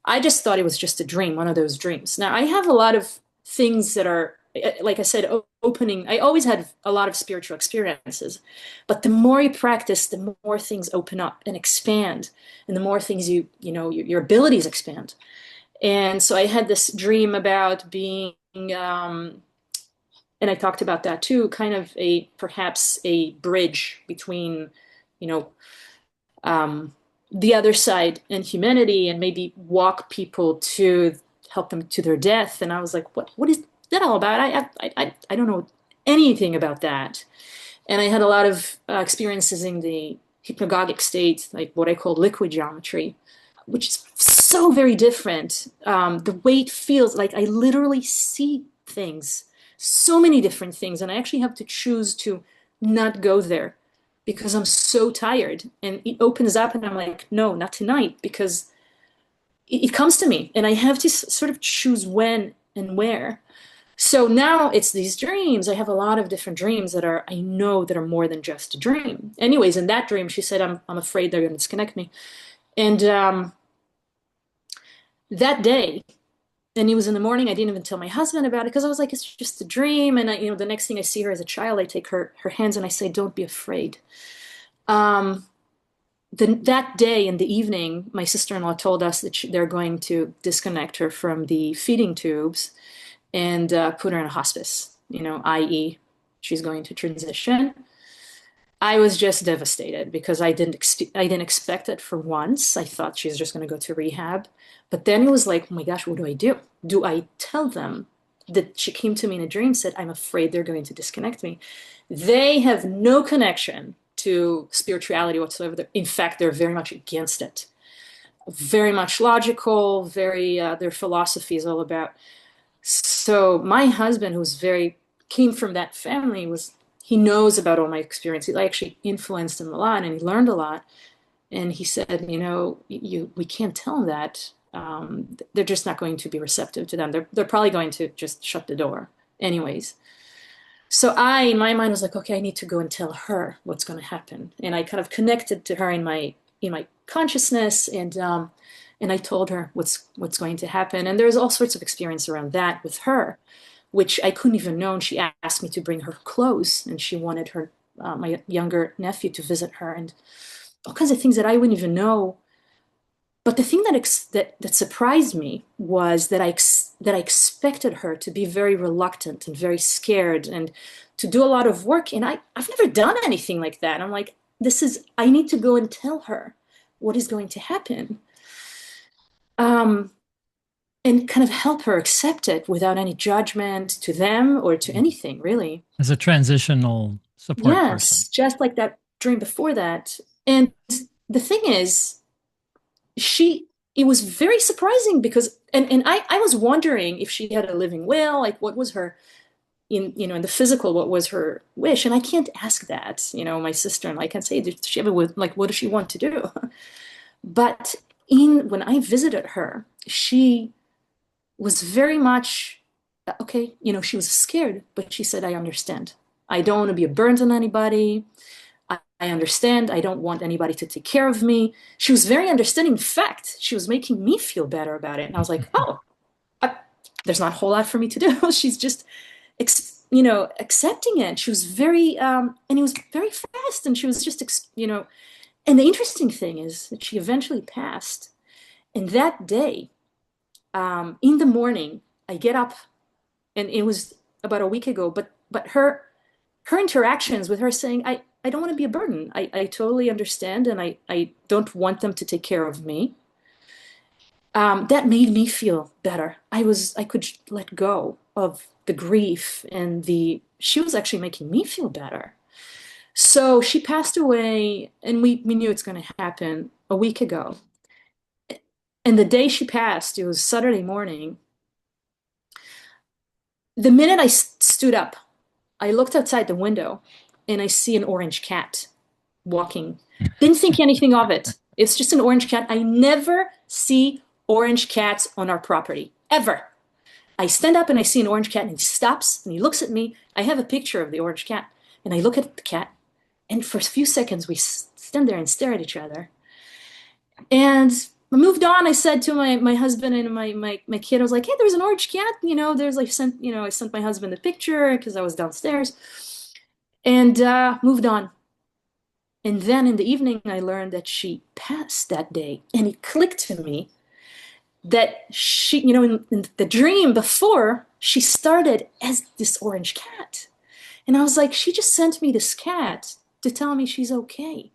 I just thought it was just a dream, one of those dreams. Now, I have a lot of things that are, like I said, opening. I always had a lot of spiritual experiences, but the more you practice, the more things open up and expand, and the more things your abilities expand. And so I had this dream about being, and I talked about that too, kind of perhaps a bridge between, you know, um, the other side and humanity, and maybe walk people to help them to their death. And I was like, what is that all about? I don't know anything about that. And I had a lot of experiences in the hypnagogic state, like what I call liquid geometry, which is so very different. The way it feels, like I literally see things, so many different things, and I actually have to choose to not go there because I'm so tired. And it opens up, and I'm like, no, not tonight, because it comes to me, and I have to sort of choose when and where. So now it's these dreams. I have a lot of different dreams that I know that are more than just a dream. Anyways, in that dream, she said, I'm afraid they're going to disconnect me. And that day, and it was in the morning, I didn't even tell my husband about it because I was like, it's just a dream. And the next thing I see her as a child, I take her hands and I say, don't be afraid. Um, that day in the evening, my sister-in-law told us that they're going to disconnect her from the feeding tubes and put her in a hospice, i.e., she's going to transition. I was just devastated because I didn't expect it for once. I thought she was just going to go to rehab. But then it was like, oh my gosh, what do I do? Do I tell them that she came to me in a dream, said, I'm afraid they're going to disconnect me? They have no connection to spirituality whatsoever. In fact, they're very much against it. Very much logical, their philosophy is all about. So my husband, who's very came from that family, he knows about all my experiences. I actually influenced him a lot, and he learned a lot. And he said, we can't tell them that. They're just not going to be receptive to them. They're probably going to just shut the door, anyways. So in my mind, was like, okay, I need to go and tell her what's going to happen. And I kind of connected to her in my consciousness, and I told her what's going to happen. And there's all sorts of experience around that with her. which I couldn't even know. And she asked me to bring her clothes, and she wanted her my younger nephew to visit her, and all kinds of things that I wouldn't even know. But the thing that surprised me was that I expected her to be very reluctant and very scared and to do a lot of work, and I've never done anything like that. I'm like, I need to go and tell her what is going to happen, um, and kind of help her accept it without any judgment to them or to anything, really. As a transitional support person. Yes, just like that dream before that. And the thing is, she it was very surprising because and I was wondering if she had a living will, like what was her in the physical, what was her wish? And I can't ask that, my sister, and I can't say, did she ever, like, what does she want to do? But when I visited her, she was very much okay. She was scared, but she said, I understand. I don't want to be a burden on anybody. I understand. I don't want anybody to take care of me. She was very understanding. In fact, she was making me feel better about it. And I was like, oh, there's not a whole lot for me to do. She's just, accepting it. She was very, and it was very fast. And she was just, and the interesting thing is that she eventually passed. And that day, in the morning, I get up, and it was about a week ago, but her interactions with her saying, I don't want to be a burden. I totally understand, and I don't want them to take care of me. That made me feel better. I could let go of the grief, and she was actually making me feel better. So she passed away, and we knew it's going to happen a week ago. And the day she passed, it was Saturday morning. The minute I stood up, I looked outside the window, and I see an orange cat walking. Didn't think anything of it. It's just an orange cat. I never see orange cats on our property, ever. I stand up and I see an orange cat, and he stops and he looks at me. I have a picture of the orange cat, and I look at the cat, and for a few seconds we stand there and stare at each other. And I moved on. I said to my husband and my kid, I was like, hey, there's an orange cat. There's like I sent my husband the picture because I was downstairs, and moved on. And then in the evening, I learned that she passed that day, and it clicked to me that she, in the dream before, she started as this orange cat. And I was like, she just sent me this cat to tell me she's okay.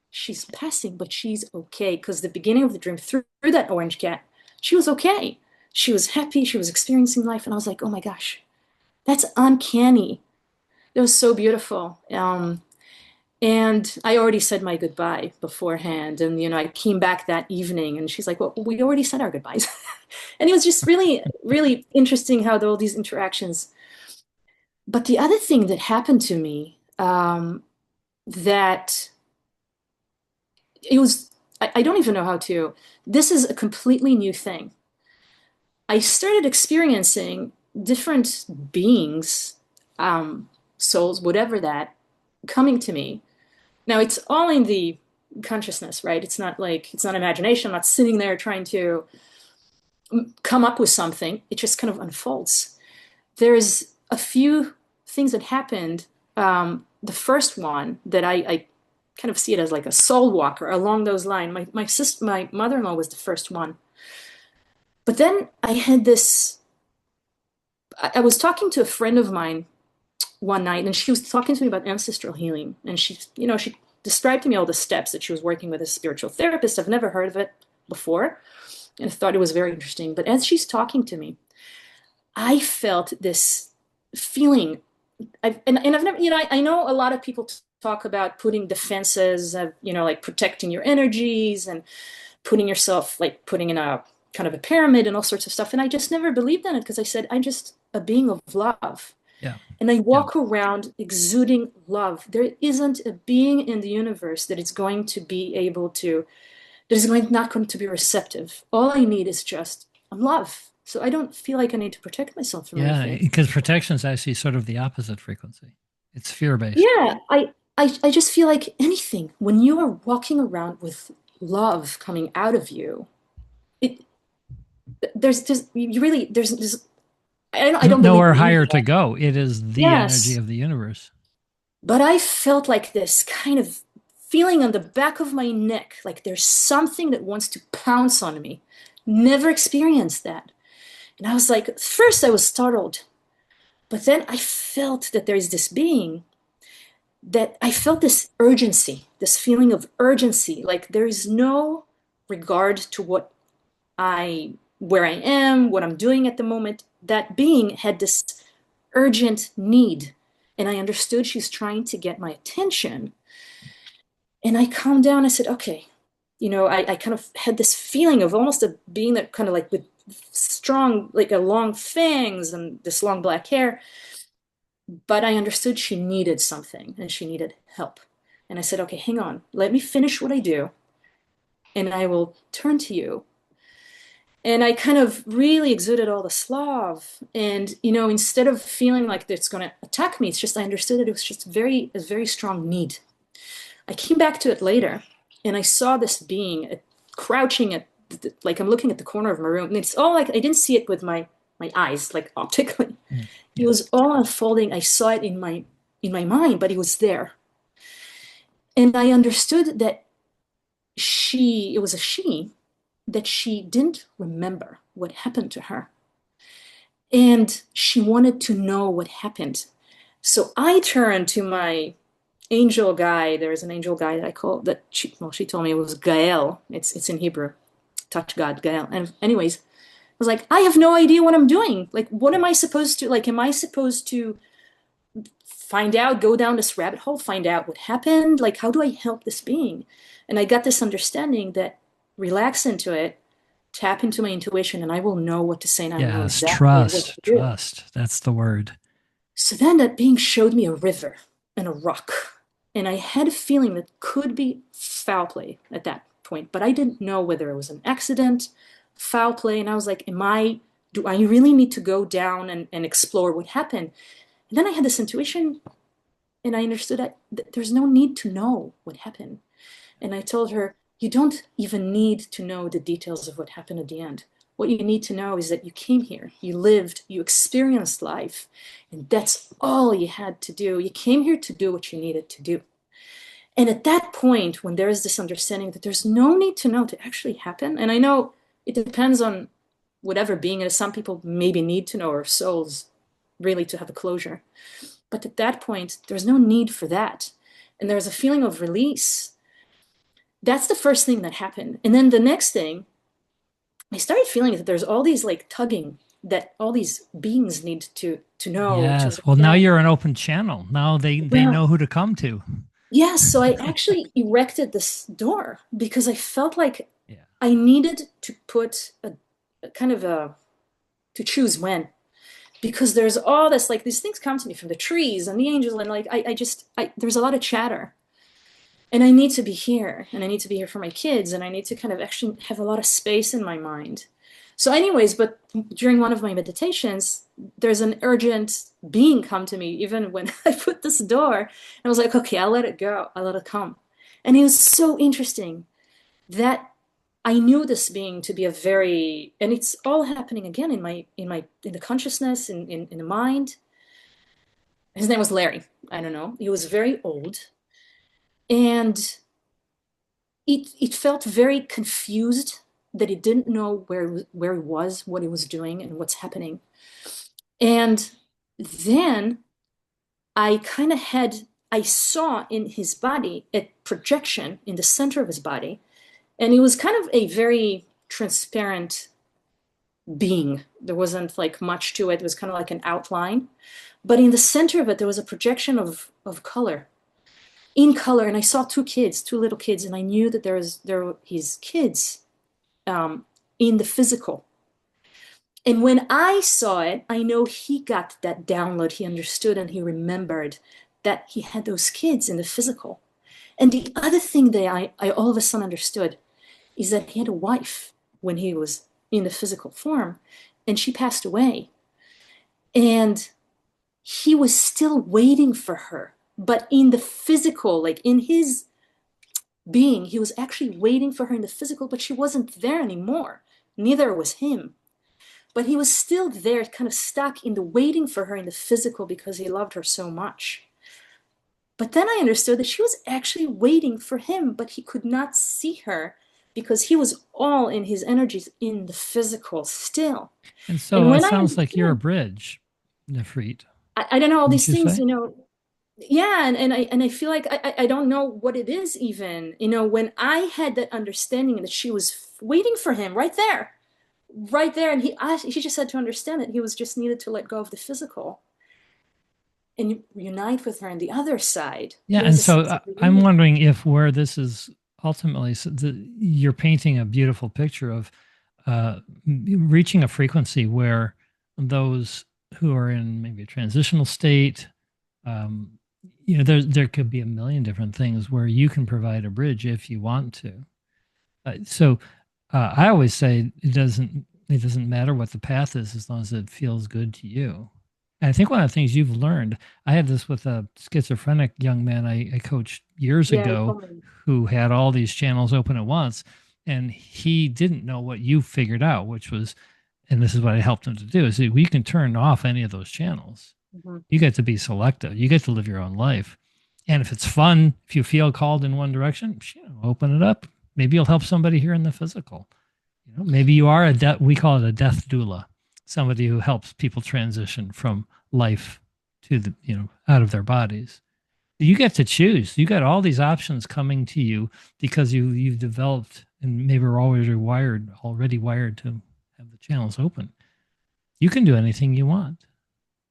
She's passing, but she's okay. Because the beginning of the dream, through that orange cat, she was okay. She was happy. She was experiencing life. And I was like, oh my gosh, that's uncanny. It was so beautiful. And I already said my goodbye beforehand. And, I came back that evening, and she's like, well, we already said our goodbyes. And it was just really, really interesting how all these interactions. But the other thing that happened to me, that it was, I don't even know how to, this is a completely new thing. I started experiencing different beings, souls, whatever that, coming to me. Now it's all in the consciousness, right? It's not imagination. I'm not sitting there trying to come up with something. It just kind of unfolds. There's a few things that happened. The first one that I kind of see it as like a soul walker along those lines. My mother-in-law was the first one. But then I had this, I was talking to a friend of mine one night, and she was talking to me about ancestral healing. And she described to me all the steps that she was working with as a spiritual therapist. I've never heard of it before, and I thought it was very interesting. But as she's talking to me, I felt this feeling. I've never, I know a lot of people talk about putting defenses, like protecting your energies and putting yourself, like putting in a kind of a pyramid and all sorts of stuff. And I just never believed in it because I said, I'm just a being of love. Yeah. And I walk around exuding love. There isn't a being in the universe that is going to be able to, not going to be receptive. All I need is just love. So I don't feel like I need to protect myself from anything. Because protection is actually sort of the opposite frequency. It's fear-based. Yeah, I just feel like anything, when you are walking around with love coming out of you, there's I don't believe Nowhere in any higher of to that. go. It is the energy Yes. of the universe. But I felt like this kind of feeling on the back of my neck, like there's something that wants to pounce on me. Never experienced that. And I was like, first I was startled, but then I felt that there is this being that I felt this urgency, this feeling of urgency. Like there is no regard to where I am, what I'm doing at the moment. That being had this urgent need. And I understood she's trying to get my attention. And I calmed down. I said, okay. I kind of had this feeling of almost a being that kind of like with strong, like a long fangs and this long black hair. But I understood she needed something and she needed help. And I said, okay, hang on. Let me finish what I do and I will turn to you. And I kind of really exuded all the Slav. And, instead of feeling like it's going to attack me, it's just I understood that it was just a very strong need. I came back to it later and I saw this being crouching like I'm looking at the corner of my room. And it's all like I didn't see it with my eyes, like optically. Mm, It yes. was all unfolding. I saw it in my mind, but it was there. And I understood that it was a she, that she didn't remember what happened to her. And she wanted to know what happened. So I turned to my angel guide. There's an angel guide that I call that she told me it was Gael. It's in Hebrew. Touch God, Gael. And anyways, I was like, I have no idea what I'm doing. Like, what am I supposed to, like, am I supposed to find out, go down this rabbit hole, find out what happened? Like, how do I help this being? And I got this understanding that relax into it, tap into my intuition, and I will know what to say and I know Yes. exactly what to Trust. do. Trust. That's the word. So then that being showed me a river and a rock. And I had a feeling that could be foul play at that point, but I didn't know whether it was an accident, foul play. And I was like, do I really need to go down and explore what happened? And then I had this intuition and I understood that there's no need to know what happened. And I told her, you don't even need to know the details of what happened at the end. What you need to know is that you came here, you lived, you experienced life, and that's all you had to do. You came here to do what you needed to do. And at that point, when there is this understanding that there's no need to know to actually happen, and I know it depends on whatever being it is, some people maybe need to know, or souls really to have a closure. But at that point, there's no need for that. And there's a feeling of release. That's the first thing that happened. And then the next thing, I started feeling that there's all these like tugging that all these beings need to know, to Yes. Well, now understand. you're an open channel. Now they Well, know who to come to. yes, so I actually erected this door because I felt like Yeah. I needed to put a kind of a to choose when. Because there's all this like these things come to me from the trees and the angels and like I there's a lot of chatter. And I need to be here and I need to be here for my kids and I need to kind of actually have a lot of space in my mind. So anyways, but during one of my meditations, there's an urgent being come to me even when I put this door and I was like, okay, I'll let it go. I'll let it come. And it was so interesting that I knew this being to be a very, and it's all happening again in the consciousness, in the mind. His name was Larry. I don't know. He was very old. And it felt very confused that he didn't know where he was, what he was doing, and what's happening. And then I saw in his body a projection in the center of his body, and it was kind of a very transparent being. There wasn't like much to it. It was kind of like an outline. But in the center of it, there was a projection of color, in color. And I saw two little kids, and I knew that there were his kids in the physical. And when I saw it, I know he got that download. He understood and he remembered that he had those kids in the physical. And the other thing that I all of a sudden understood is that he had a wife when he was in the physical form, and she passed away. And he was still waiting for her, but in the physical, like in his being, he was actually waiting for her in the physical, but she wasn't there anymore. Neither was him. but he was still there, kind of stuck in the waiting for her in the physical because he loved her so much. But then I understood that she was actually waiting for him, but he could not see her because he was all in his energies in the physical still. And And so it when I sounds like you're a understand, bridge, Nefrit, I don't know all wouldn't these you things, say? yeah, and I feel like I don't know what it is even. When I had that understanding that she was waiting for him right there, and he just had to understand it. He was just needed to let go of the physical and unite with her on the other side. Yeah, There was and a so sense of I'm reunion. wondering if where this is ultimately, you're painting a beautiful picture of reaching a frequency where those who are in maybe a transitional state, um, there could be a million different things where you can provide a bridge if you want to. I always say it doesn't matter what the path is as long as it feels good to you. And I think one of the things you've learned, I had this with a schizophrenic young man I coached years Yeah, you ago told me. who had all these channels open at once. And he didn't know what you figured out, which was, and this is what I helped him to do, is that we can turn off any of those channels. Mhm. You get to be selective. You get to live your own life. And if it's fun, if you feel called in one direction, open it up. Maybe you'll help somebody here in the physical. Maybe you are we call it a death doula, somebody who helps people transition from life to out of their bodies. You get to choose. You got all these options coming to you because you've developed and maybe we're already wired to have the channels open. You can do anything you want.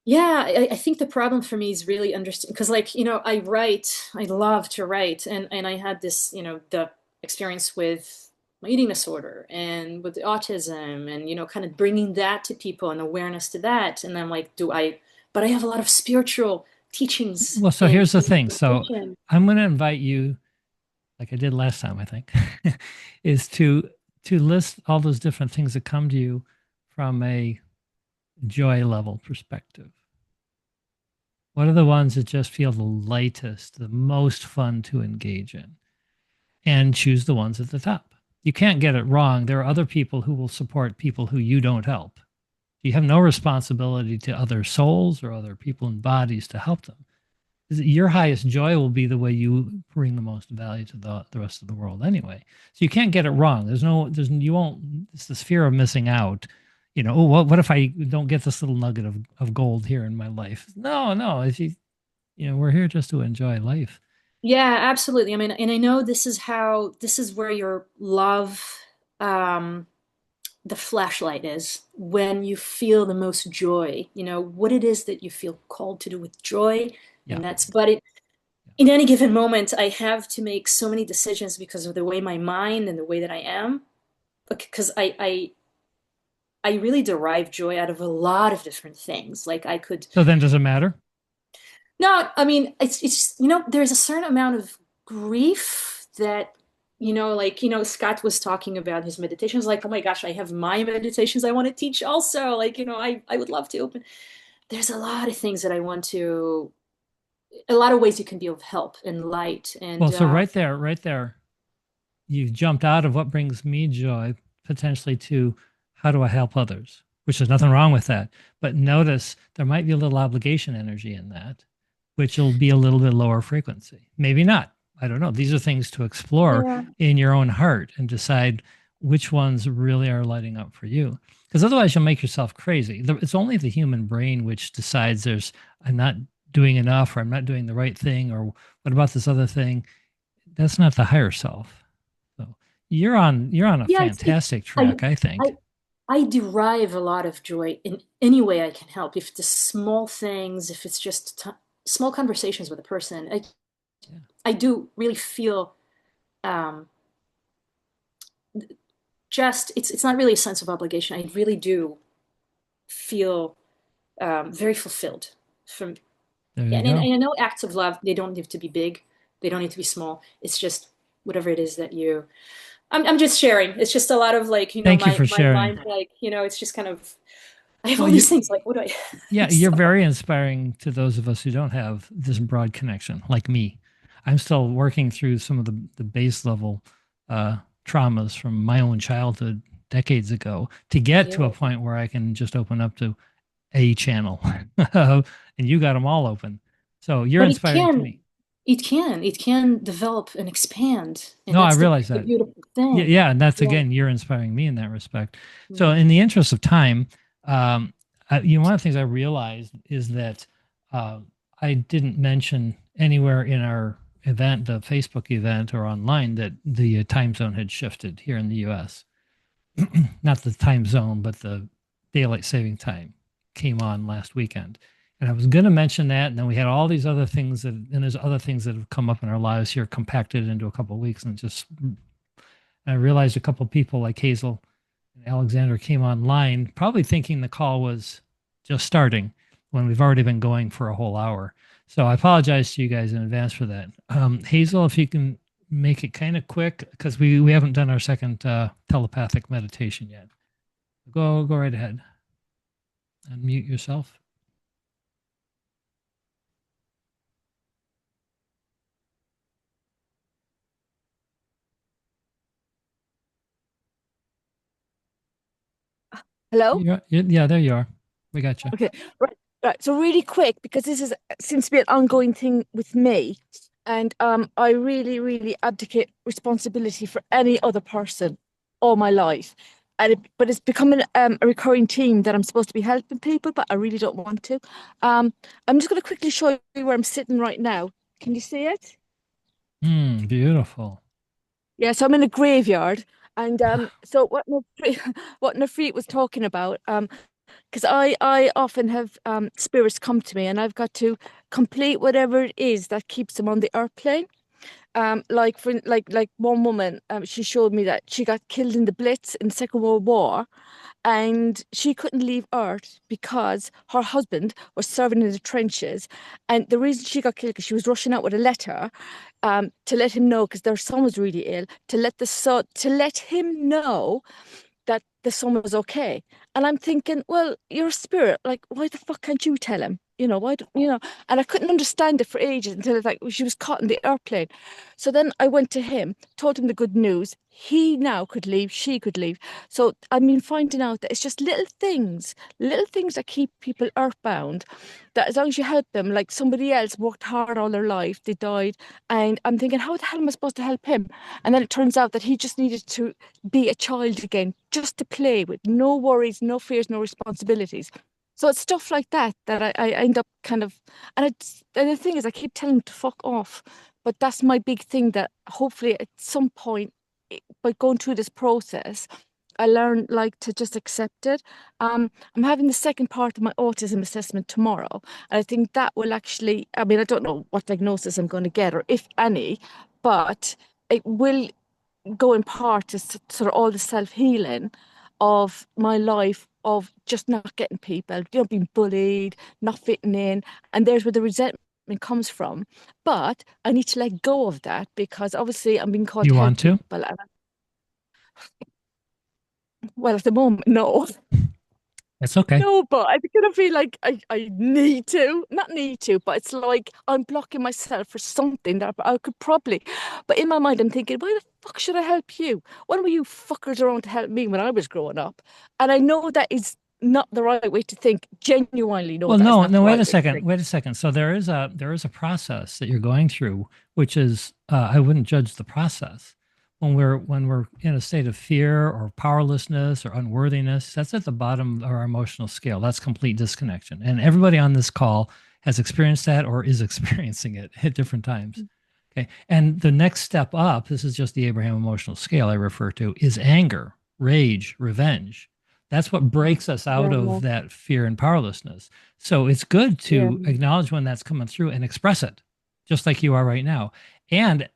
Yeah, I think the problem for me is really understand because, like, I write, I love to write, and I had this, the experience with my eating disorder and with the autism, and kind of bringing that to people and awareness to that, and I'm like, but I have a lot of spiritual teachings Well, so in here's the thing. So meditation. I'm going to invite you, like I did last time, I think, is to list all those different things that come to you from a joy level perspective. What are the ones that just feel the lightest, the most fun to engage in? And choose the ones at the top. You can't get it wrong. There are other people who will support people who you don't help. You have no responsibility to other souls or other people in bodies to help them. Your highest joy will be the way you bring the most value to the rest of the world anyway. So you can't get it wrong. You won't, it's this fear of missing out. Oh, what if I don't get this little nugget of gold here in my life? No, no. If we're here just to enjoy life. Yeah, absolutely. I mean, and I know this is where your love, um, the flashlight is when you feel the most joy, what it is that you feel called to do with joy. Yeah. And in any given moment, I have to make so many decisions because of the way my mind and the way that I am. Because I really derive joy out of a lot of different things. Like I could, So then does it matter? no, I mean, it's, there's a certain amount of grief that, like, Scott was talking about his meditations, like, oh my gosh, I have my meditations I want to teach also. Like, I would love to open. There's a lot of things that I want to, a lot of ways you can be of help and light. Well, And so right there, you've jumped out of what brings me joy potentially to how do I help others, which there's nothing wrong with that. But notice there might be a little obligation energy in that, which will be a little bit lower frequency. Maybe not. I don't know. These are things to explore yeah, in your own heart and decide which ones really are lighting up for you. Because otherwise, you'll make yourself crazy. It's only the human brain which decides I'm not doing enough or I'm not doing the right thing or what about this other thing? That's not the higher self. So you're on a yeah, fantastic I, track, I I, think. I derive a lot of joy in any way I can help. If it's small things, if it's just small conversations with a person, Yeah. I do really feel, um, just it's not really a sense of obligation. I really do feel, very fulfilled from, There you and go. I know acts of love, they don't need to be big, they don't need to be small. It's just whatever it is that you. I'm just sharing. It's just a lot of, like, Thank you my for my sharing. mind, like, it's just kind of, I have Well, all these things, like, what do I? yeah, It's you're so hard. very inspiring to those of us who don't have this broad connection, like me. I'm still working through some of the base level uh, traumas from my own childhood decades ago to get to a Yeah. point where I can just open up to a channel, and you got them all open. So you're But it inspiring to can, me. it can develop and expand, and No, I that's realize the that. beautiful Yeah, thing. yeah, and that's Yeah. again, you're inspiring me in that respect. So, Mm. in the interest of time, one of the things I realized is that uh, I didn't mention anywhere in our event, the Facebook event or online, that the time zone had shifted here in the U.S. Not the time zone, but the daylight saving time came on last weekend. And I was going to mention that, and then we had all these other things that, and there's other things that have come up in our lives here, compacted into a couple of weeks, and just I realized a couple of people like Hazel and Alexander came online, probably thinking the call was just starting when we've already been going for a whole hour. So I apologize to you guys in advance for that. Hazel, if you can make it kind of quick, because we haven't done our second telepathic meditation yet. Go right ahead. Unmute yourself. Hello? Yeah, there you are. We got you. Okay, right, right. So really quick, because this is seems to be an ongoing thing with me, and I really, really abdicate responsibility for any other person all my life, but it's becoming a recurring theme that I'm supposed to be helping people, but I really don't want to. I'm just going to quickly show you where I'm sitting right now. Can you see it? Beautiful. Yeah, so I'm in a graveyard, and so what what Nafreet was talking about, because I often have spirits come to me and I've got to complete whatever it is that keeps them on the airplane. Like for like one woman, she showed me that she got killed in the Blitz in the Second World War, and she couldn't leave Earth because her husband was serving in the trenches, and the reason she got killed because she was rushing out with a letter, to let him know because their son was really ill, to let him know that the son was okay. And I'm thinking, well, you're a spirit. Like, why the fuck can't you tell him? Why don't, And I couldn't understand it for ages until it's like she was caught in the airplane. So then I went to him, told him the good news. He now could leave, she could leave. So I mean, finding out that it's just little things that keep people earthbound. That as long as you help them, like somebody else worked hard all their life, they died. And I'm thinking, how the hell am I supposed to help him? And then it turns out that he just needed to be a child again, just to play with no worries, no fears, no responsibilities. So it's stuff like that that I end up kind of, and the thing is, I keep telling him to fuck off, but that's my big thing that hopefully at some point, by going through this process, I learn like to just accept it. I'm having the second part of my autism assessment tomorrow, and I think that will actually, I mean, I don't know what diagnosis I'm going to get or if any, but it will go in part to sort of all the self-healing of my life of just not getting people, being bullied, not fitting in. And there's where the resentment comes from. But I need to let go of that because obviously I'm being called You to help want to? people. Well, at the moment, no. It's okay. No, but I kind of feel like I need to, not need to, but it's like I'm blocking myself for something that I could probably. But in my mind, I'm thinking, why the fuck should I help you? When were you fuckers around to help me when I was growing up? And I know that is not the right way to think. Genuinely, know Well, that is no, not the no, wait right a way to second. think. Wait a second. So there is a process that you're going through, which is I wouldn't judge the process. When we're in a state of fear or powerlessness or unworthiness, that's at the bottom of our emotional scale. That's complete disconnection. And everybody on this call has experienced that or is experiencing it at different times. Okay. And the next step up, this is just the Abraham emotional scale I refer to, is anger, rage, revenge. That's what breaks us out Yeah, of that fear and powerlessness. So it's good yeah. to acknowledge when that's coming through and express it, just like you are right now. And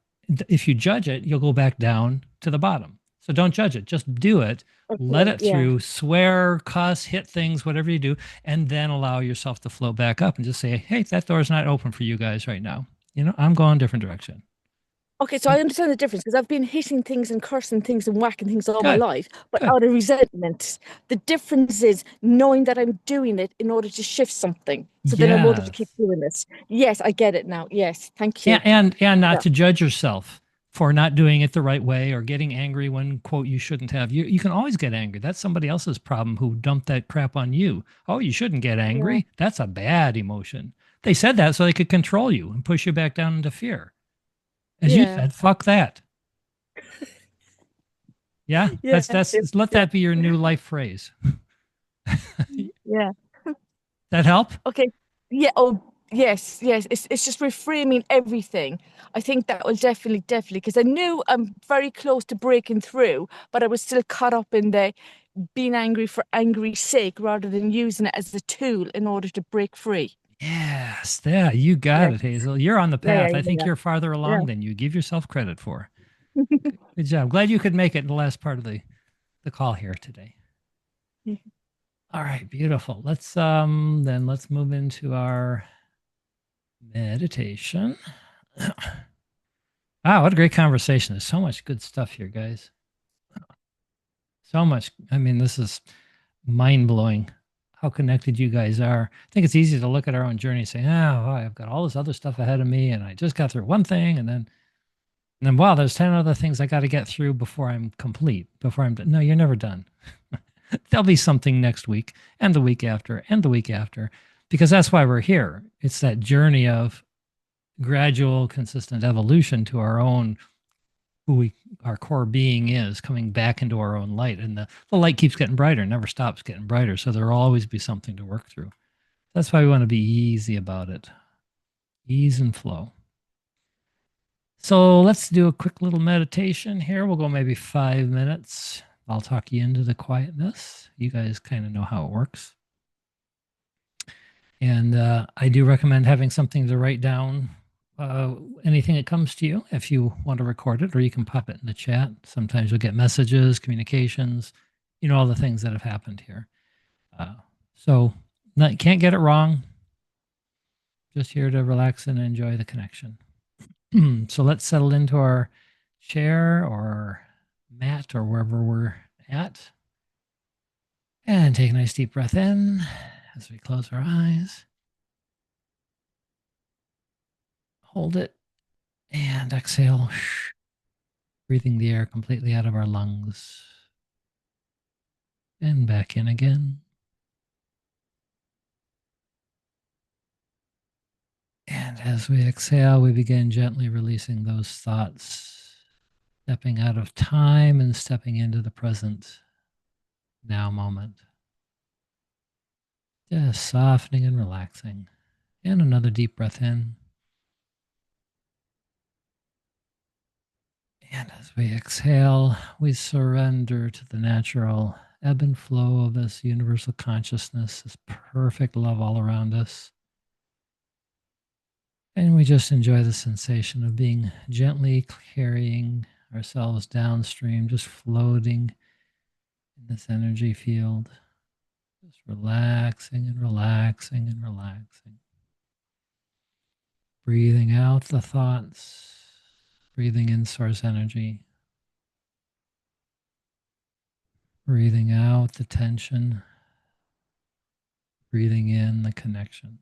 if you judge it, you'll go back down to the bottom. So don't judge it. Just do it. Let Okay, it yeah. through, swear, cuss, hit things, whatever you do, and then allow yourself to float back up and just say, hey, that door's not open for you guys right now. I'm going a different direction. Okay, so I understand the difference because I've been hitting things and cursing things and whacking things all my Good. life, but Good. out of resentment. The difference is knowing that I'm doing it in order to shift something. So then I wanted to keep Yes. doing this. Yes, I get it now. Yes, thank you. And not Yeah. to judge yourself for not doing it the right way or getting angry when, quote, you shouldn't have. You can always get angry. That's somebody else's problem who dumped that crap on you. Oh, you shouldn't get Yeah. angry. That's a bad emotion. They said that so they could control you and push you back down into fear. As you Yeah. said, fuck that. Yeah, Yeah. let Yeah. that be your new life phrase. Yeah. That help? Okay. Yeah. Oh, yes. Yes. It's just reframing everything. I think that will definitely, because I knew I'm very close to breaking through, but I was still caught up in the being angry for angry's sake rather than using it as a tool in order to break free. Yes, yeah, you got Yeah. it, Hazel. You're on the Yeah. Yeah. path. I think Yeah. you're farther Yeah. along than you give yourself credit for. Good job. Glad you could make it in the last part of the call here today. Yeah. All right, beautiful. Let's move into our meditation. Wow, what a great conversation. There's so much good stuff here, guys. So much. I mean, this is mind blowing how connected you guys are. I think it's easy to look at our own journey and say, oh, well, I've got all this other stuff ahead of me, and I just got through one thing, and then wow, there's 10 other things I got to get through before I'm complete, before I'm done. No, you're never done. There'll be something next week and the week after and the week after, because that's why we're here. It's that journey of gradual, consistent evolution to our own who our core being is coming back into our own light. And the light keeps getting brighter, never stops getting brighter. So there'll always be something to work through. That's why we want to be easy about it. Ease and flow. So let's do a quick little meditation here. We'll go maybe 5 minutes. I'll talk you into the quietness. You guys kind of know how it works. And I do recommend having something to write down anything that comes to you if you want to record it, or you can pop it in the chat. Sometimes you'll get messages, communications, all the things that have happened here. So can't get it wrong. Just here to relax and enjoy the connection. So let's settle into our chair or mat or wherever we're at. And take a nice deep breath in as we close our eyes. Hold it and exhale, breathing the air completely out of our lungs. And back in again. And as we exhale, we begin gently releasing those thoughts, stepping out of time and stepping into the present now moment. Just softening and relaxing. And another deep breath in. And as we exhale, we surrender to the natural ebb and flow of this universal consciousness, this perfect love all around us. And we just enjoy the sensation of being gently carrying ourselves downstream, just floating in this energy field, just relaxing and relaxing and relaxing. Breathing out the thoughts, breathing in source energy, breathing out the tension, breathing in the connection,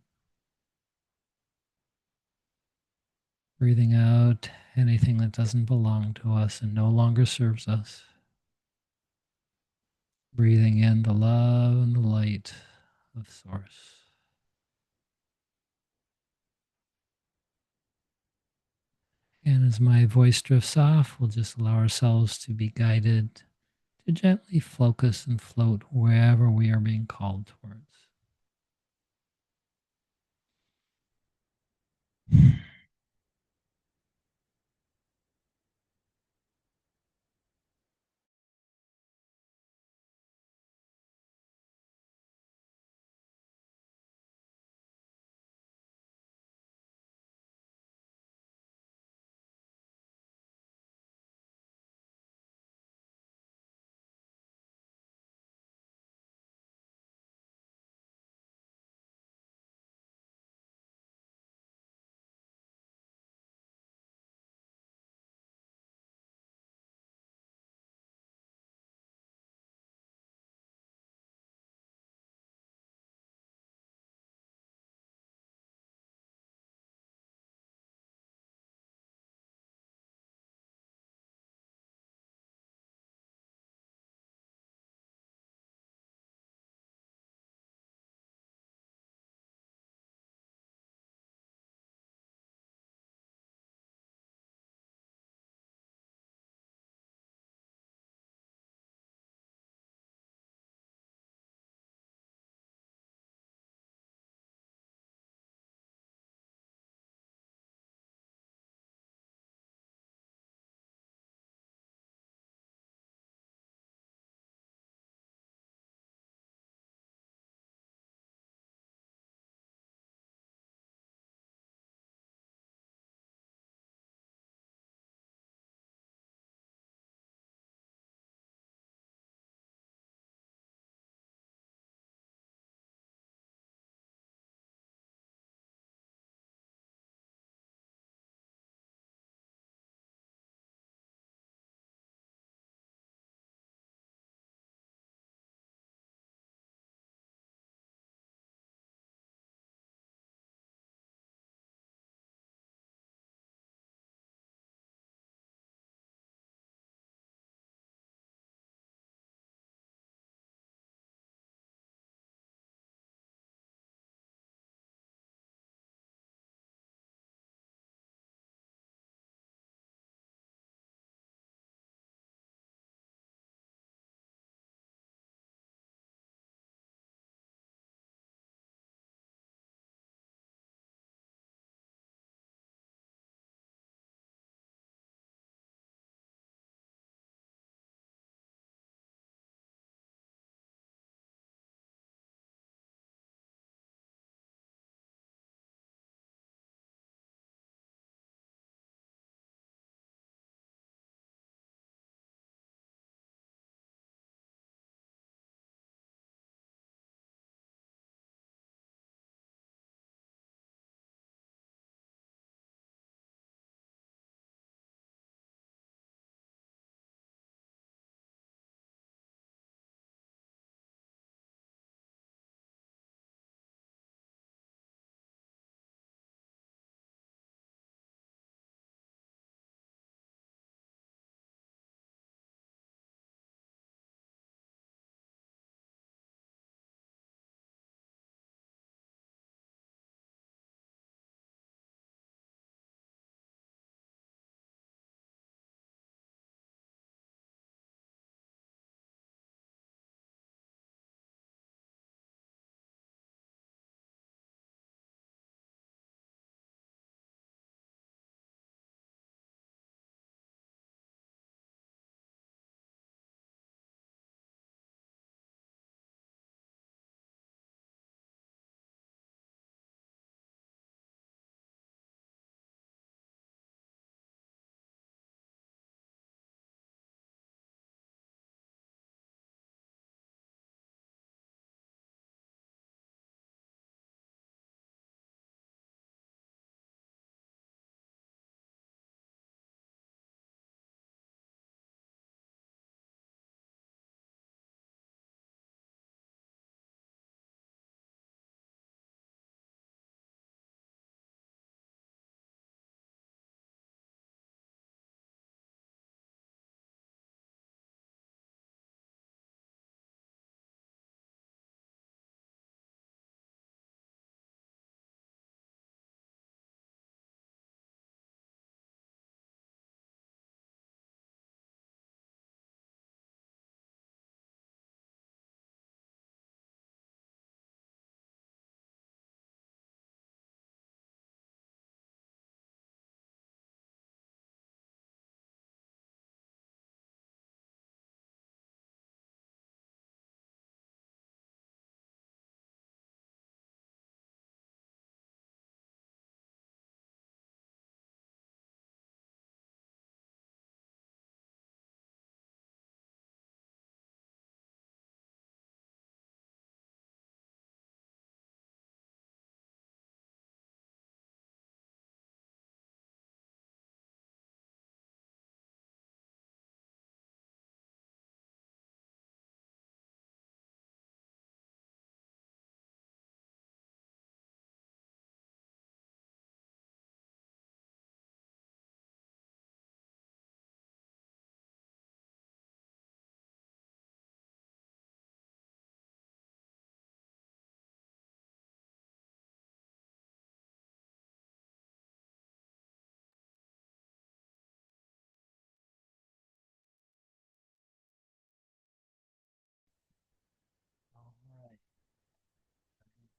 breathing out anything that doesn't belong to us and no longer serves us. Breathing in the love and the light of Source. And as my voice drifts off, we'll just allow ourselves to be guided to gently focus and float wherever we are being called towards.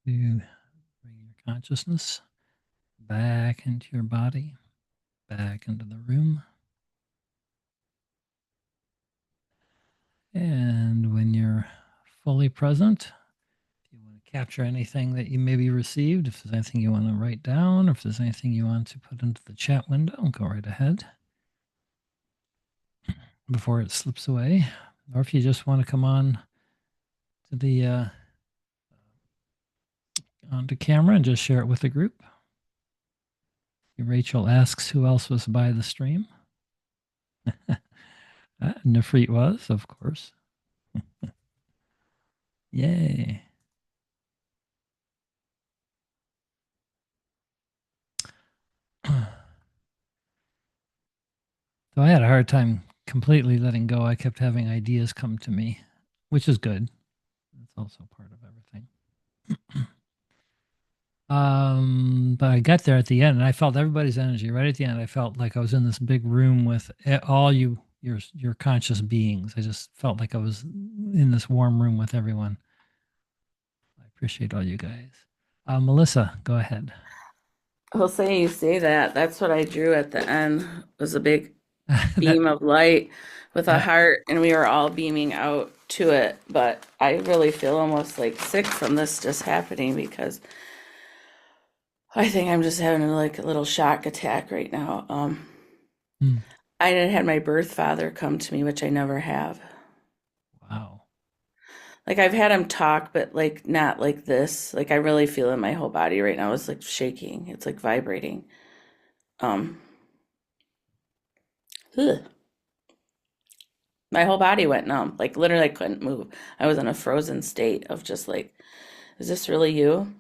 You bring your consciousness back into your body, back into the room. And when you're fully present, if you want to capture anything that you maybe received, if there's anything you want to write down, or if there's anything you want to put into the chat window, go right ahead before it slips away. Or if you just want to come on to the onto camera and just share it with the group. Rachel asks who else was by the stream. Nefrit was, of course. Yay. So I had a hard time completely letting go. I kept having ideas come to me, which is good. That's also part of everything. But I got there at the end and I felt everybody's energy right at the end. I felt like I was in this big room with all your conscious beings. I just felt like I was in this warm room with everyone. I appreciate all you guys. Melissa, go ahead. I'll say you say that. That's what I drew at the end was a big that beam of light with a that heart, and we were all beaming out to it. But I really feel almost like sick from this just happening because I think I'm just having like a little shock attack right now. hmm, I had my birth father come to me, which I never have. wow. Like I've had him talk, but like not like this. Like I really feel in my whole body right now. It's like shaking. It's like vibrating. Um, ugh. My whole body went numb. Like literally I couldn't move. I was in a frozen state of just like, is this really you?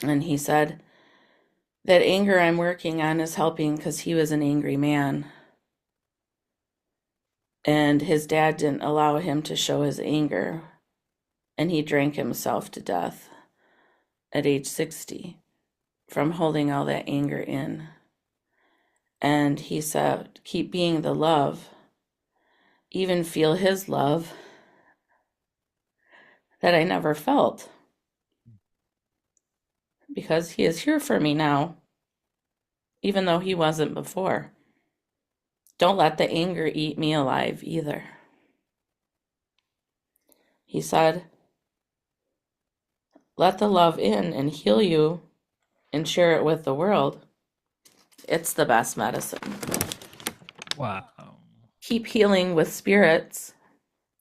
And he said, that anger I'm working on is helping because he was an angry man. And his dad didn't allow him to show his anger. And he drank himself to death at age 60 from holding all that anger in. And he said, keep being the love, even feel his love that I never felt because he is here for me now, even though he wasn't before. Don't let the anger eat me alive either. He said, let the love in and heal you and share it with the world. It's the best medicine. Wow. Keep healing with spirits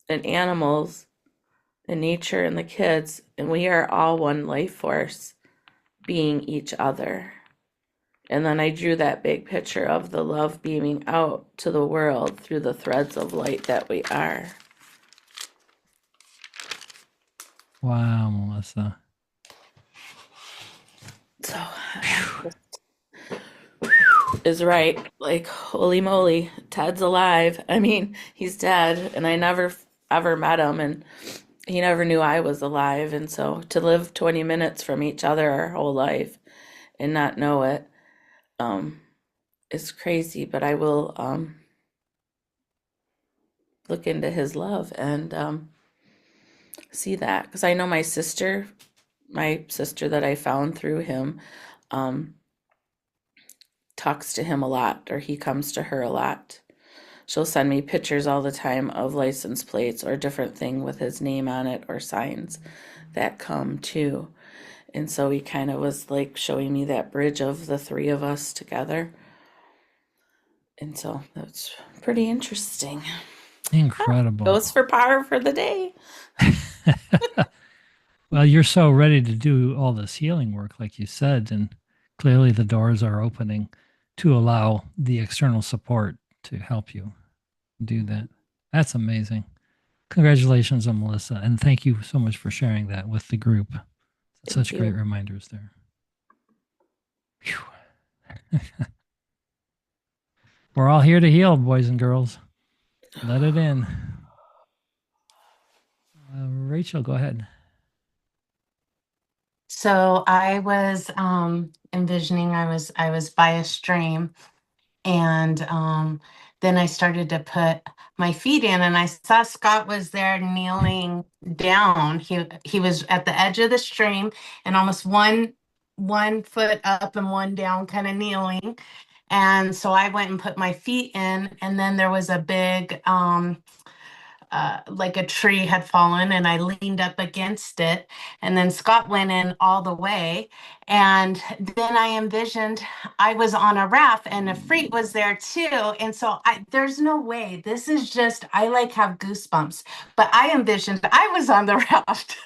and animals and nature and the kids, and we are all one life force being each other. And then I drew that big picture of the love beaming out to the world through the threads of light that we are. Wow, Melissa. So is right. Like, holy moly, Ted's alive. I mean, he's dead, and I never ever met him, and he never knew I was alive. And so to live 20 minutes from each other our whole life and not know it, is crazy. But I will look into his love and see that because I know my sister that I found through him, um, talks to him a lot, or he comes to her a lot. She'll send me pictures all the time of license plates or different thing with his name on it or signs that come too. And so he kind of was like showing me that bridge of the three of us together. And so that's pretty interesting. Incredible. Goes for par for the day. Well, you're so ready to do all this healing work, like you said, and clearly the doors are opening to allow the external support to help you do that. That's amazing. Congratulations on Melissa, and thank you so much for sharing that with the group. Thank Such great you. reminders there. We're all here to heal, boys and girls. Let it in. Rachel, go ahead. So I was envisioning I was by a stream, and then I started to put my feet in, and I saw Scott was there kneeling down. He was at the edge of the stream, and almost one foot up and one down, kind of kneeling. And so I went and put my feet in, and then there was a big like a tree had fallen, and I leaned up against it. And then Scott went in all the way. And then I envisioned I was on a raft and a freak was there too. And so there's no way. This is just, I like have goosebumps, but I envisioned I was on the raft.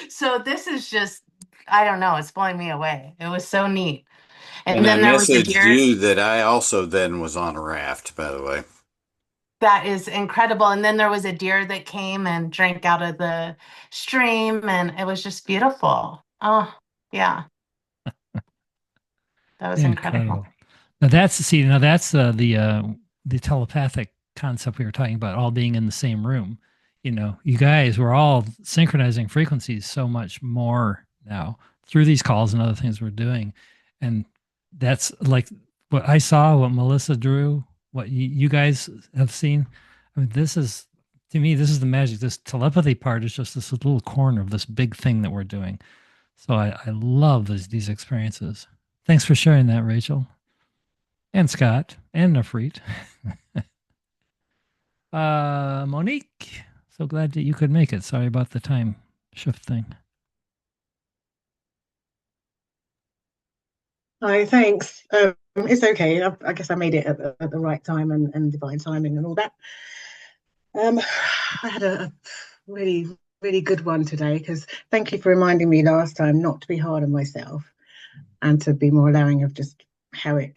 So this is just, I don't know, it's blowing me away. It was so neat. And And I then there was a messaged deer. you that I also then was on a raft, by the way. That is incredible. And then there was a deer that came and drank out of the stream, and it was just beautiful. Oh, yeah, that was incredible. Incredible. Now that's see, now that's the telepathic concept we were talking about, all being in the same room. You know, you guys were all synchronizing frequencies so much more now through these calls and other things we're doing. And that's like what I saw, what Melissa drew, what you guys have seen. I mean, this is to me, this is the magic. This telepathy part is just this little corner of this big thing that we're doing. So I love these experiences. Thanks for sharing that, Rachel and Scott and Nafreet. Monique, so glad that you could make it. Sorry about the time shift thing. Hi, thanks. It's okay. I guess I made it at the right time and divine timing and all that. I had a really, really good one today because thank you for reminding me last time not to be hard on myself and to be more allowing of just how it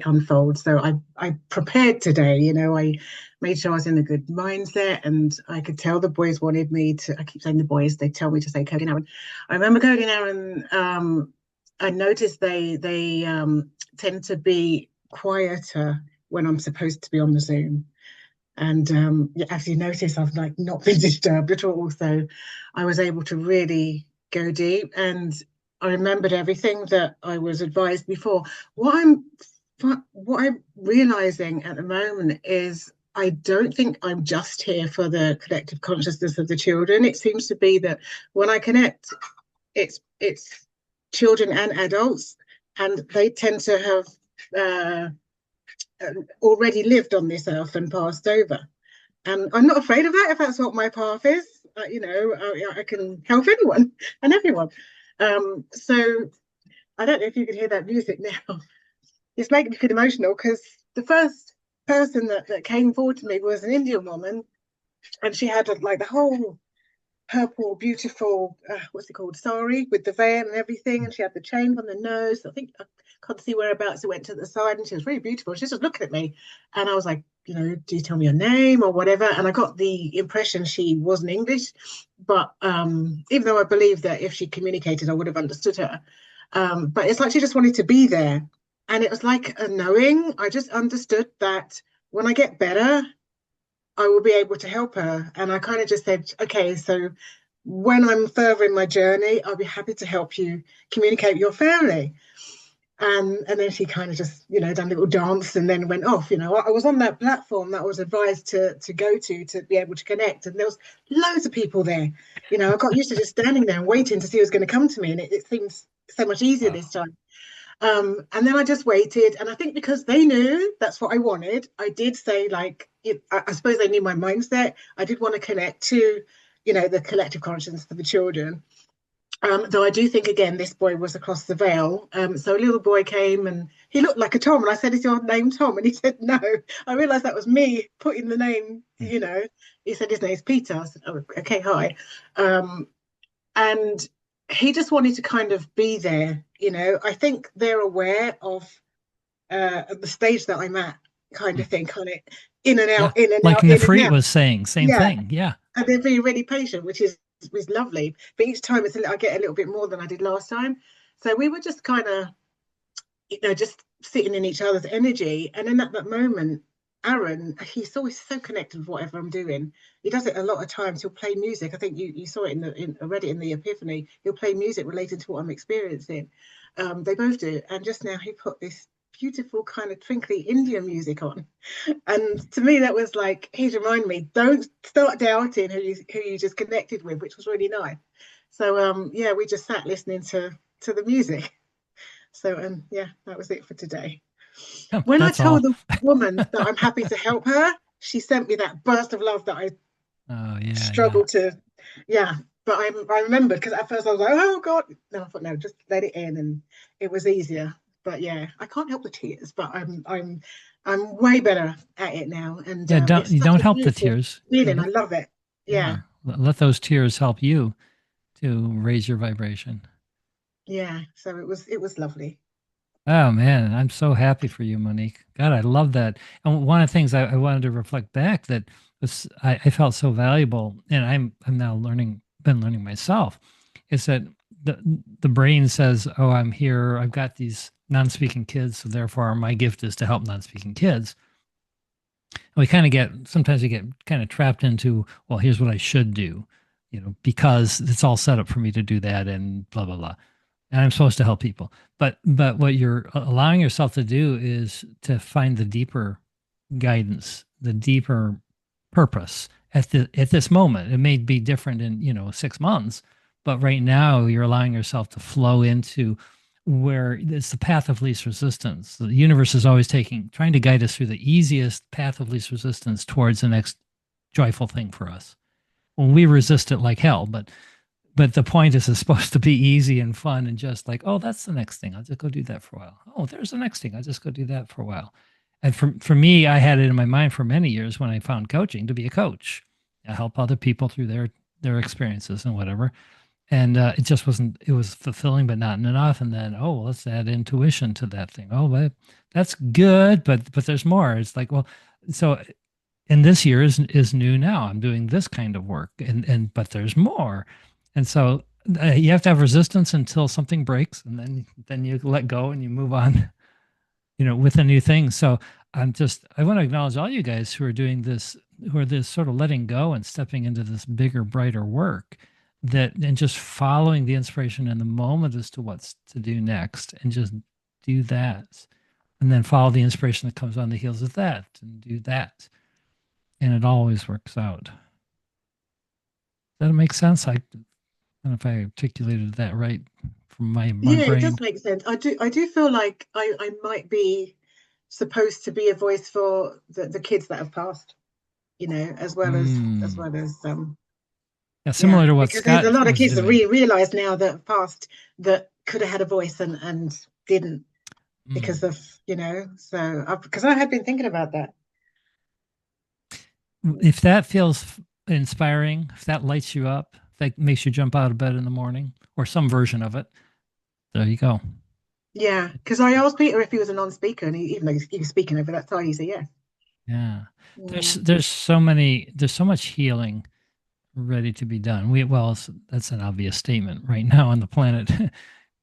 unfolds. So I prepared today, I made sure I was in a good mindset, and I could tell the boys wanted me to, I keep saying the boys, they tell me to say Cody and Aaron. I remember Cody and Aaron, I noticed they tend to be quieter when I'm supposed to be on the Zoom. And as you notice, I've like not been disturbed at all. So I was able to really go deep, and I remembered everything that I was advised before. What I'm realizing at the moment is I don't think I'm just here for the collective consciousness of the children. It seems to be that when I connect, it's children and adults, and they tend to have already lived on this earth and passed over. And I'm not afraid of that if that's what my path is. I can help anyone and everyone. So I don't know if you could hear that music now. It's making me feel emotional because the first person that came forward to me was an Indian woman, and she had like the whole purple, beautiful, what's it called, sari with the veil and everything, and she had the chain on the nose. I think I can't see whereabouts it went to the side, and she was really beautiful. She was just looking at me, and I was like, do you tell me your name or whatever? And I got the impression she wasn't English, but even though I believe that if she communicated, I would have understood her. But it's like she just wanted to be there, and it was like a knowing. I just understood that when I get better, I will be able to help her. And I kind of just said, okay, so when I'm further in my journey, I'll be happy to help you communicate with your family. And then she kind of just, done a little dance and then went off. I was on that platform that I was advised to go to be able to connect. And there was loads of people there. I got used to just standing there and waiting to see who was going to come to me. And it seems so much easier this time. And then I just waited, and I think because they knew that's what I wanted, I did say, like, I suppose they knew my mindset. I did want to connect to, the collective consciousness for the children. Though I do think, again, this boy was across the veil. So a little boy came and he looked like a Tom, and I said, "Is your name Tom?" And he said, "No." I realised that was me putting the name, He said his name's Peter. I said, "Oh, okay, hi." And he just wanted to kind of be there. I think they're aware of the stage that I'm at, kind of thing, kind of in and out, in and like out, in and Nafreet out. was saying, same thing. Yeah. And they're being really patient, which is lovely. But each time I get a little bit more than I did last time. So we were just kind of, just sitting in each other's energy. And then at that moment, Aaron, he's always so connected with whatever I'm doing. He does it a lot of times. He'll play music. I think you saw it I read it in the Epiphany. He'll play music related to what I'm experiencing. They both do. And just now he put this beautiful kind of twinkly Indian music on. And to me, that was like, he's reminding me, don't start doubting who you just connected with, which was really nice. So yeah, we just sat listening to the music. So yeah, that was it for today. Oh, When I that's told all. the woman that I'm happy to help her, she sent me that burst of love that I Oh yeah, yeah. struggled to, yeah. But I remembered because at first I was like, oh God. No, I thought no, just let it in, and it was easier. But yeah, I can't help the tears, but I'm way better at it now, and Yeah, don't it's you such don't a help the beautiful tears. Yeah, feeling. I love it. yeah. Yeah, Let those tears help you to raise your vibration. yeah. So it was lovely. Oh man, I'm so happy for you, Monique. God, I love that. And one of the things I wanted to reflect back that was I felt so valuable, and I'm now been learning myself, is that the the brain says, "Oh, I'm here. I've got these non-speaking kids, so therefore my gift is to help non-speaking kids." And we kind of get sometimes we get kind of trapped into, well, here's what I should do, because it's all set up for me to do that, and blah blah blah, and I'm supposed to help people. But what you're allowing yourself to do is to find the deeper guidance, the deeper purpose at this moment. It may be different in 6 months, but right now you're allowing yourself to flow into where it's the path of least resistance. The universe is always trying to guide us through the easiest path of least resistance towards the next joyful thing for us. When we resist it like hell, but the point is it's supposed to be easy and fun and just like, oh, that's the next thing. I'll just go do that for a while. Oh, there's the next thing. I'll just go do that for a while. And for me, I had it in my mind for many years when I found coaching to be a coach. I help other people through their experiences and whatever. And it just wasn't, it was fulfilling, but not enough. And then, oh, well, let's add intuition to that thing. Oh, but that's good, but there's more. It's like, well, so and this year is new now. I'm doing this kind of work, and but there's more, and so you have to have resistance until something breaks, and then you let go and you move on, with a new thing. So I want to acknowledge all you guys who are doing this, who are this sort of letting go and stepping into this bigger, brighter work, that and just following the inspiration in the moment as to what's to do next, and just do that, and then follow the inspiration that comes on the heels of that, and do that, and it always works out. Does that make sense? I don't know if I articulated that right from my Yeah, it brain. does make sense. I do feel like I might be supposed to be a voice for the kids that have passed, as well as as Mm. well as Yeah, yeah, similar to what because there's a Scott lot of was kids that doing. realize now that have passed that could have had a voice and didn't because Mm. of so because I had been thinking about that. If that feels inspiring, if that lights you up, if that makes you jump out of bed in the morning, or some version of it, there you go. Yeah, because I asked Peter if he was a non-speaker, and even though he was speaking over that time, he said yes. Yeah. Mm. There's so much healing ready to be done. That's an obvious statement right now on the planet.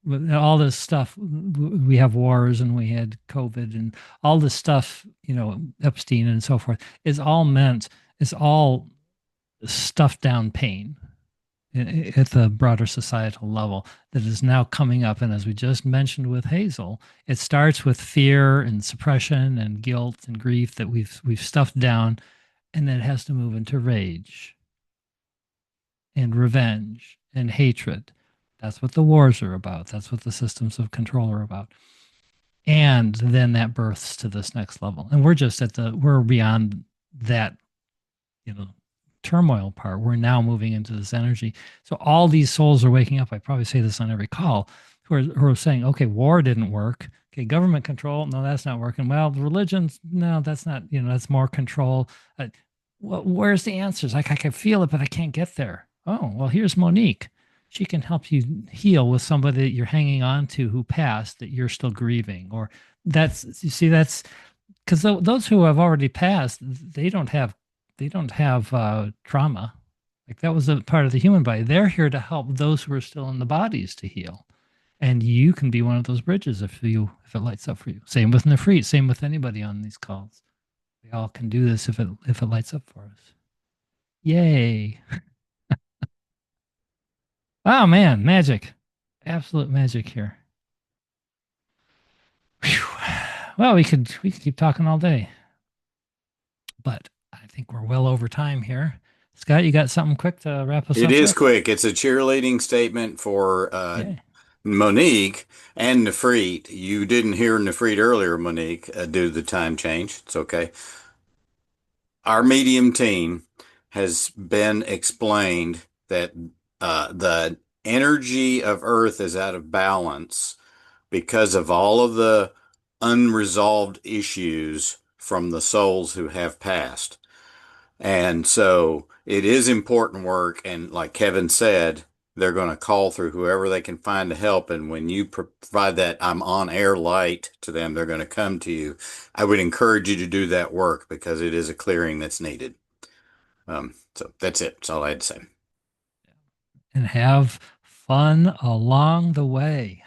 With all this stuff, we have wars and we had COVID and all this stuff, Epstein and so forth, is all stuffed down pain at the broader societal level that is now coming up. And as we just mentioned with Hazel, it starts with fear and suppression and guilt and grief that we've stuffed down, and then it has to move into rage and revenge and hatred. That's what the wars are about. That's what the systems of control are about. And then that births to this next level. And we're beyond that, you know, turmoil part. We're now moving into this energy. So all these souls are waking up. I probably say this on every call, who are saying, okay, war didn't work. Okay, government control, no, that's not working. Well, religions, no, that's not, that's more control. Well, where's the answers? Like I can feel it, but I can't get there. Oh, well, here's Monique. She can help you heal with somebody that you're hanging on to who passed that you're still grieving. Or that's because those who have already passed, they don't have trauma. Like that was a part of the human body. They're here to help those who are still in the bodies to heal. And you can be one of those bridges if it lights up for you. Same with Nefrit, same with anybody on these calls. We all can do this if it lights up for us. Yay. Oh man, magic. Absolute magic here. Whew. Well, we could keep talking all day, but I think we're well over time here. Scott, you got something quick to wrap us It up is with? quick. It's a cheerleading statement for Yeah. Monique and Nefrit. You didn't hear Nefrit earlier, Monique, due to the time change. It's okay. Our medium team has been explained that the energy of Earth is out of balance because of all of the unresolved issues from the souls who have passed. And so it is important work. And like Kevin said, they're going to call through whoever they can find to help. And when you provide that I'm on air light to them, they're going to come to you. I would encourage you to do that work because it is a clearing that's needed. So that's it. That's all I had to say. And have fun along the way.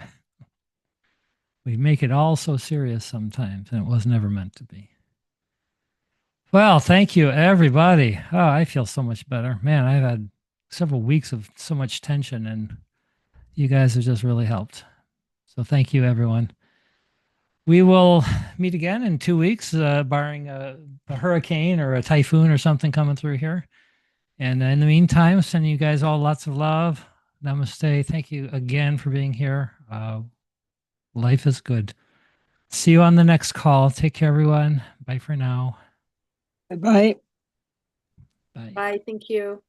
We make it all so serious sometimes, and it was never meant to be. Well, thank you, everybody. Oh, I feel so much better. Man, I've had several weeks of so much tension, and you guys have just really helped. So thank you, everyone. We will meet again in 2 weeks, barring a hurricane or a typhoon or something coming through here. And in the meantime, sending you guys all lots of love. Namaste. Thank you again for being here. Life is good. See you on the next call. Take care, everyone. Bye for now. Bye. Bye. Bye. Thank you.